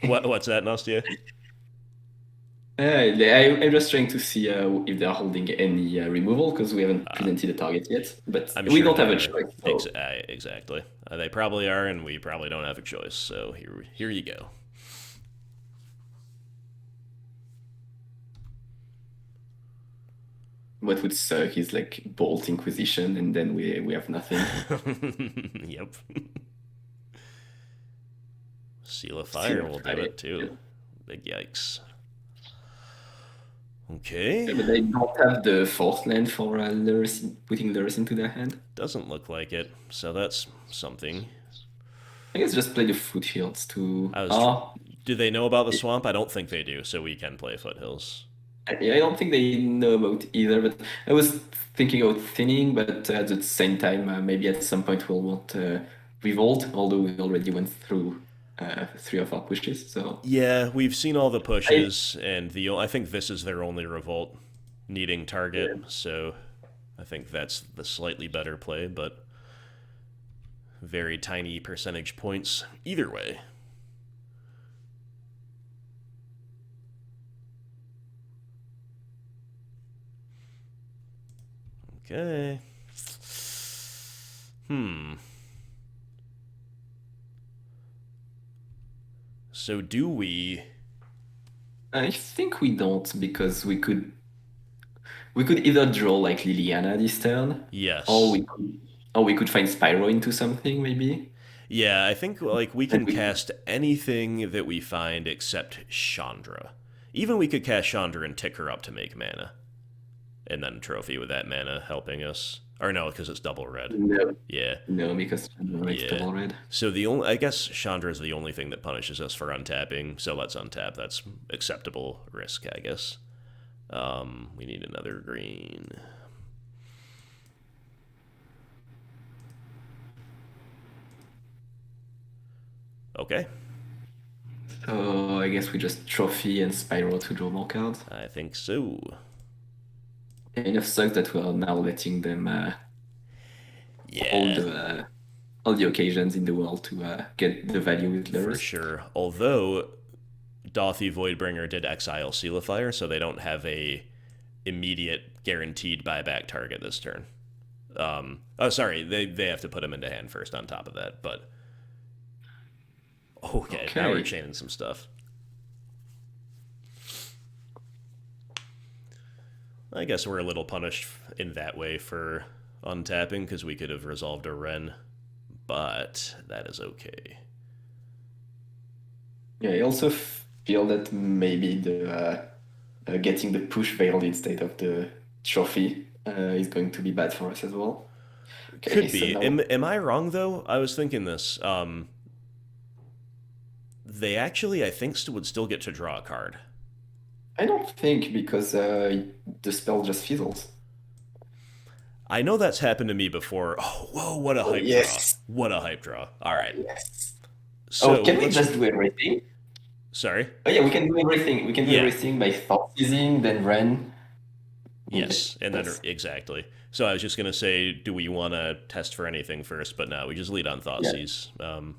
What's that, Nastier? I'm just trying to see if they're holding any removal, because we haven't presented a target yet. But we don't have a choice. So. Exactly. They probably are, and we probably don't have a choice. So here you go. What would suck is like Bolt Inquisition, and then we have nothing. Yep. Seal of Fire will do it too. Big yikes. Okay. Yeah, but they don't have the fourth land for putting Lurrus into their hand. Doesn't look like it, so that's something. I guess just play the Foothills too. Do they know about the swamp? I don't think they do, so we can play Foothills. Yeah, I don't think they know about either, but I was thinking about thinning, but at the same time, maybe at some point we'll want Revolt, although we already went through 3 of our pushes. So yeah, we've seen all the pushes, and I think this is their only Revolt needing target, so I think that's the slightly better play, but very tiny percentage points either way. Okay. So do we? I think we don't, because we could either draw like Liliana this turn. Yes. Or we could find Spyro into something maybe. Yeah, I think like we can cast anything that we find except Chandra. Even we could cast Chandra and tick her up to make mana. And then trophy with that mana helping us. Or no, because it's double red. No. Yeah. No, because Chandra makes double red. So I guess Chandra is the only thing that punishes us for untapping. So let's untap. That's acceptable risk, I guess. We need another green. Okay. So I guess we just trophy and Spyro to draw more cards. I think so. It enough sucks that we are now letting them all the occasions in the world to get the value with Lurrus. For sure. Although Dauthi Voidbringer did exile Seal of Fire, so they don't have a immediate guaranteed buyback target this turn. Sorry, they have to put him into hand first on top of that, but okay. Now we're chaining some stuff. I guess we're a little punished in that way for untapping, because we could have resolved a Wrenn, but that is okay. Yeah, I also feel that maybe the getting the push veil instead of the trophy is going to be bad for us as well. Okay, could be. So now... Am I wrong, though? I was thinking this. They actually, I think, would still get to draw a card. I don't think, because the spell just fizzles. I know that's happened to me before. Oh, whoa, what a Oh, hype draw. yes. What a hype draw. All right. Yes. Oh, So can we let's. just do everything? Sorry? Oh yeah, we can do everything. We can do Yeah. everything by thought seizing, then Wrenn. Yes. And then, Yes. exactly. So I was just going to say, do we want to test for anything first? But no, we just lead on Yeah. Thoughtseize.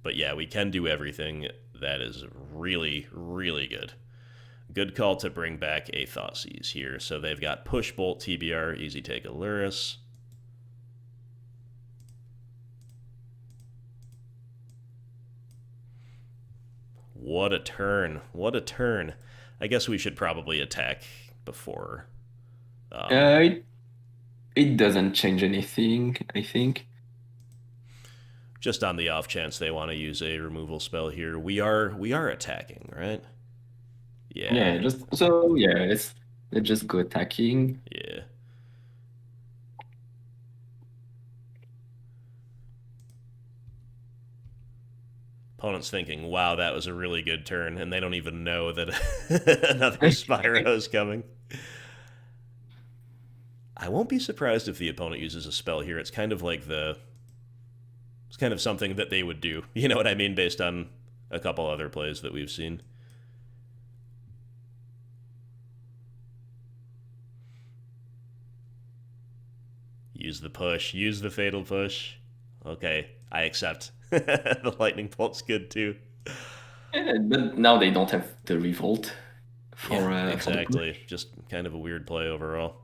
But yeah, we can do everything. That is really, really good. Good call to bring back a Thoughtseize here. So they've got Push Bolt, TBR, Easy Take Aluris. What a turn. What a turn. I guess we should probably attack before. Um, Uh, it doesn't change anything, I think. just on the off chance they want to use a removal spell here. We are attacking, right? Yeah. Yeah, just so yeah, let's just go attacking. Yeah. Opponent's thinking, wow, that was a really good turn, and they don't even know that another Spyro is coming. I won't be surprised if the opponent uses a spell here. It's kind of like it's kind of something that they would do. You know what I mean, based on a couple other plays that we've seen. Use the push. Use the fatal push. Okay, I accept. The lightning bolt's good too. But now they don't have the revolt Yeah, for the push. exactly. Just kind of a weird play overall.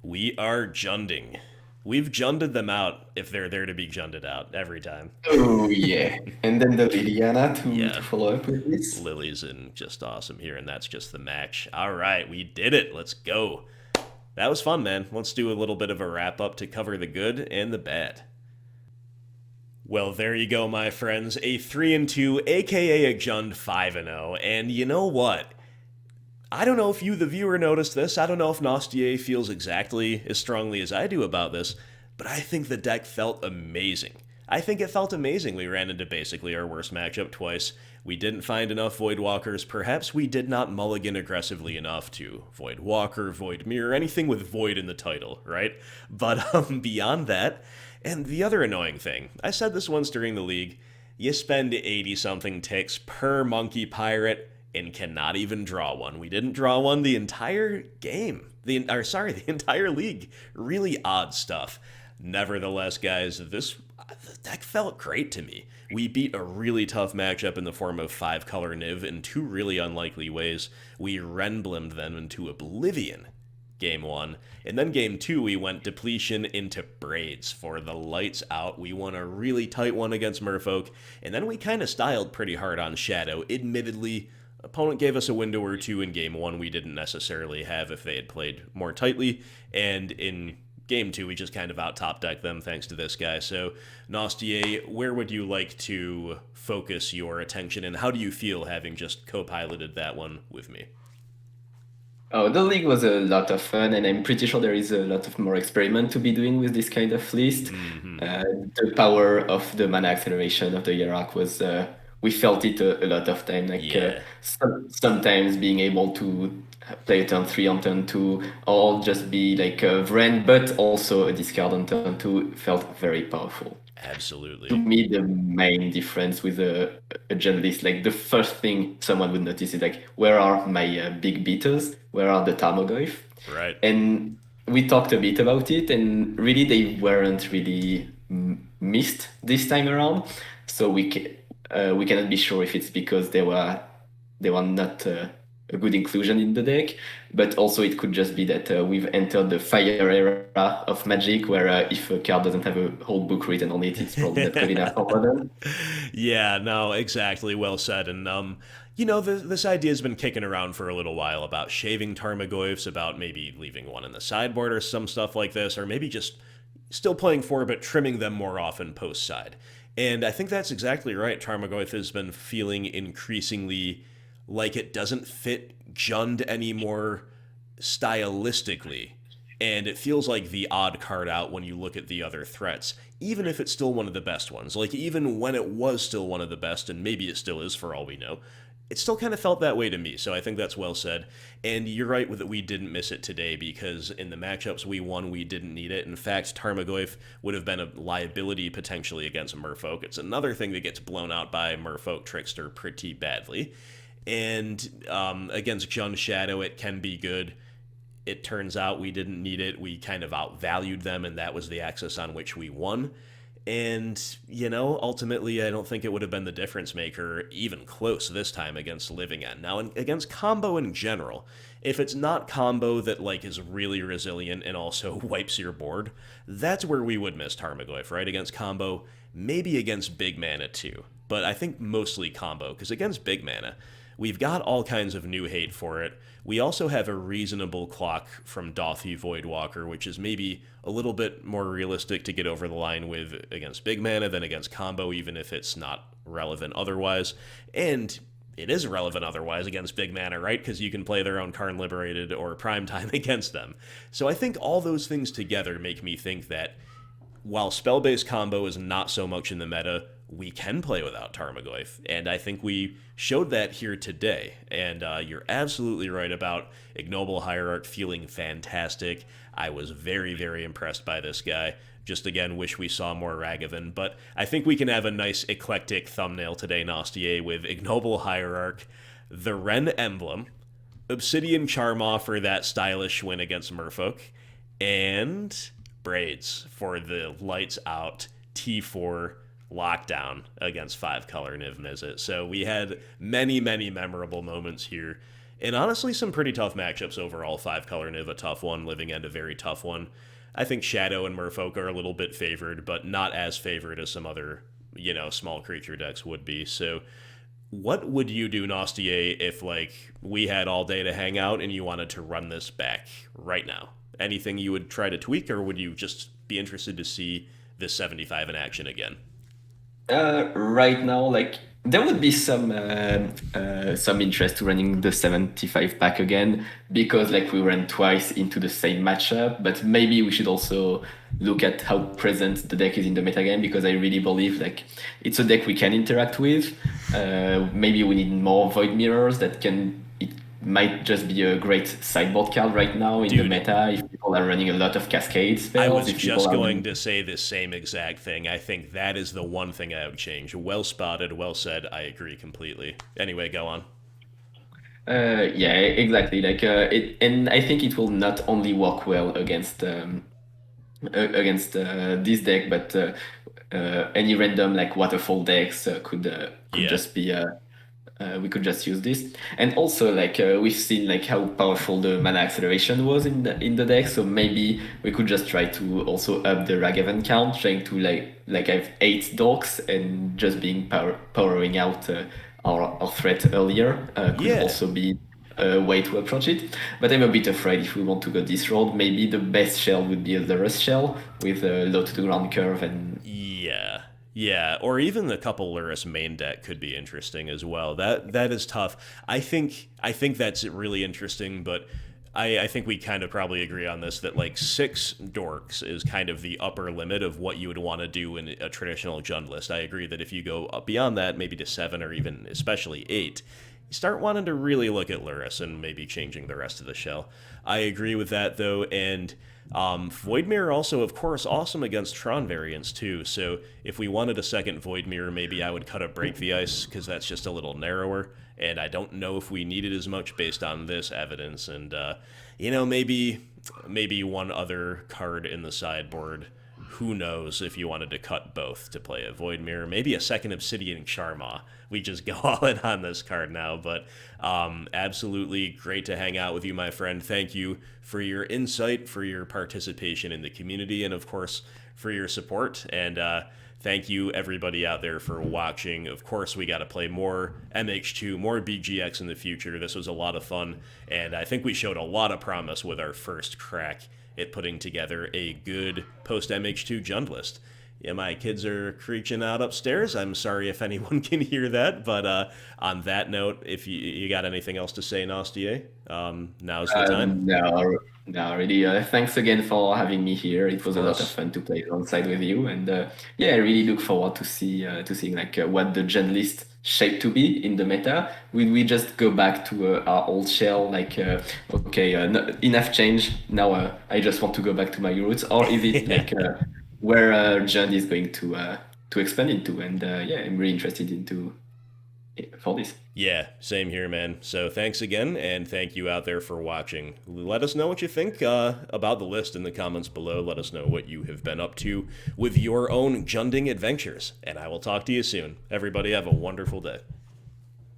We are Junding. We've Junded them out if they're there to be Junded out every time. Oh yeah, and then the Liliana Yeah, to follow up with this. Lily's in just awesome here, and that's just the match. All right, we did it. Let's go. That was fun, man. Let's do a little bit of a wrap up to cover the good and the bad. Well, there you go, my friends. A 3-2, aka a Jund 5-0. And you know what? I don't know if you, the viewer, noticed this. I don't know if Nastier feels exactly as strongly as I do about this, but I think the deck felt amazing. I think it felt amazing. We ran into basically our worst matchup twice. We didn't find enough Voidwalkers. Perhaps we did not mulligan aggressively enough to Voidwalker, Void Mirror, anything with Void in the title, right? But beyond that, and the other annoying thing, I said this once during the league, you spend 80-something ticks per Monkey Pirate and cannot even draw one. We didn't draw one the entire game. The entire league. Really odd stuff. Nevertheless, guys, the deck felt great to me. We beat a really tough matchup in the form of 5-color Niv in two really unlikely ways. We Renblimed them into oblivion game 1. And then game 2, we went depletion into Braids for the lights out. We won a really tight one against Merfolk. And then we kind of styled pretty hard on Shadow. Admittedly, opponent gave us a window or two in game 1 we didn't necessarily have if they had played more tightly. And in game 2, we just kind of out-top decked them thanks to this guy. So, Nastier, where would you like to focus your attention, and how do you feel having just co-piloted that one with me? Oh, the league was a lot of fun, and I'm pretty sure there is a lot of more experiment to be doing with this kind of list. The power of the mana acceleration of the Hierarch was, we felt it a lot of time. Like Yeah. sometimes being able to play a turn 3 on turn 2, or just be like a Wrenn, but also a discard on turn 2 felt very powerful. To Absolutely. me, the main difference with a gen list, like the first thing someone would notice is like, where are my big beaters? Where are the Tarmogoyf? Right. And we talked a bit about it, and really they weren't really missed this time around. So we cannot be sure if it's because they were not a good inclusion in the deck, but also it could just be that we've entered the fire era of Magic, where if a card doesn't have a whole book written on it, it's probably not good enough for modern. Yeah, no, exactly. Well said. And this idea has been kicking around for a little while about shaving Tarmogoyfs, about maybe leaving one in the sideboard or some stuff like this, or maybe just still playing 4 but trimming them more often post side. And I think that's exactly right. Tarmogoyf has been feeling increasingly like it doesn't fit Jund anymore stylistically. and it feels like the odd card out when you look at the other threats, even if it's still one of the best ones. Like, even when it was still one of the best, and maybe it still is for all we know, it still kind of felt that way to me, so I think that's well said. And you're right with that we didn't miss it today, because in the matchups we won, we didn't need it. In fact, Tarmogoyf would have been a liability potentially against Merfolk. It's another thing that gets blown out by Merfolk Trickster pretty badly. And against Jund Shadow, it can be good. It turns out we didn't need it. We kind of outvalued them, and that was the axis on which we won. And, ultimately, I don't think it would have been the difference maker even close this time against Living End. Now, against combo in general, if it's not combo that, is really resilient and also wipes your board, that's where we would miss Tarmogoyf, right? Against combo, maybe against big mana too. But I think mostly combo, because against big mana, we've got all kinds of new hate for it. We also have a reasonable clock from Dauthi Voidwalker, which is maybe a little bit more realistic to get over the line with against big mana than against combo, even if it's not relevant otherwise. And it is relevant otherwise against big mana, right? Because you can play their own Karn Liberated or Primetime against them. So I think all those things together make me think that while spell-based combo is not so much in the meta, we can play without Tarmogoyf, and I think we showed that here today. And you're absolutely right about Ignoble Hierarch feeling fantastic. I was very, very impressed by this guy. Just again, wish we saw more Ragavan, but I think we can have a nice eclectic thumbnail today, Nastier, with Ignoble Hierarch, the Wrenn emblem, Obsidian Charmaw for that stylish win against Merfolk, and Braids for the lights out T4 lockdown against 5-color Niv Mizzet. So we had many, many memorable moments here. And honestly, some pretty tough matchups overall. 5-color Niv, a tough one. Living End, a very tough one. I think Shadow and Merfolk are a little bit favored, but not as favored as some other, small creature decks would be. So what would you do, Nastier, if, we had all day to hang out and you wanted to run this back right now? Anything you would try to tweak, or would you just be interested to see this 75 in action again? Right now, there would be some interest to running the 75 back again, because we ran twice into the same matchup. But maybe we should also look at how present the deck is in the metagame, because I really believe it's a deck we can interact with. Maybe we need more Void Mirrors that can. Might just be a great sideboard card right now in the meta if people are running a lot of Cascade spells. I was just going to say the same exact thing. I think that is the one thing I would change. Well spotted, well said. I agree completely. Anyway, go on. Yeah, exactly. And I think it will not only work well against this deck, but any random waterfall decks could just be. We could just use this, and also we've seen how powerful the mana acceleration was in the deck. So maybe we could just try to also up the Ragavan count, trying to have 8 dorks and just powering out our threat earlier could also be a way to approach it. But I'm a bit afraid if we want to go this road, maybe the best shell would be the Rust shell with a low to the ground curve and. Yeah, or even the couple Lurrus main deck could be interesting as well. That is tough. I think that's really interesting, but I think we kind of probably agree on this, that 6 dorks is kind of the upper limit of what you would want to do in a traditional Jund list. I agree that if you go up beyond that, maybe to 7 or even especially 8, you start wanting to really look at Lurrus and maybe changing the rest of the shell. I agree with that, though, and Void Mirror also, of course, awesome against Tron variants, too. So if we wanted a second Void Mirror, maybe I would cut a Break the Ice, because that's just a little narrower, and I don't know if we need it as much based on this evidence. And, maybe one other card in the sideboard. Who knows if you wanted to cut both to play a Void Mirror. Maybe a second Obsidian Charmaw. We just go all in on this card now. But absolutely great to hang out with you, my friend. Thank you for your insight, for your participation in the community, and of course, for your support. And thank you, everybody out there, for watching. Of course, we got to play more MH2, more BGX in the future. This was a lot of fun, and I think we showed a lot of promise with our first crack at putting together a good post-MH2 Jund list. Yeah, my kids are creaking out upstairs. I'm sorry if anyone can hear that, but on that note, if you got anything else to say, Nastier, now's the time. No, no, really. Thanks again for having me here. It was a lot of Course. fun to play alongside with you, and yeah, I really look forward to seeing like what the gen list shape to be in the meta. Will we just go back to our old shell, like okay, enough change now? I just want to go back to my roots, or is it like where gen is going to expand into? And yeah, I'm really interested into for this. Yeah, same here, man. So thanks again, and thank you out there for watching. Let us know what you think about the list in the comments below. Let us know what you have been up to with your own Junding adventures, and I will talk to you soon. Everybody have a wonderful day.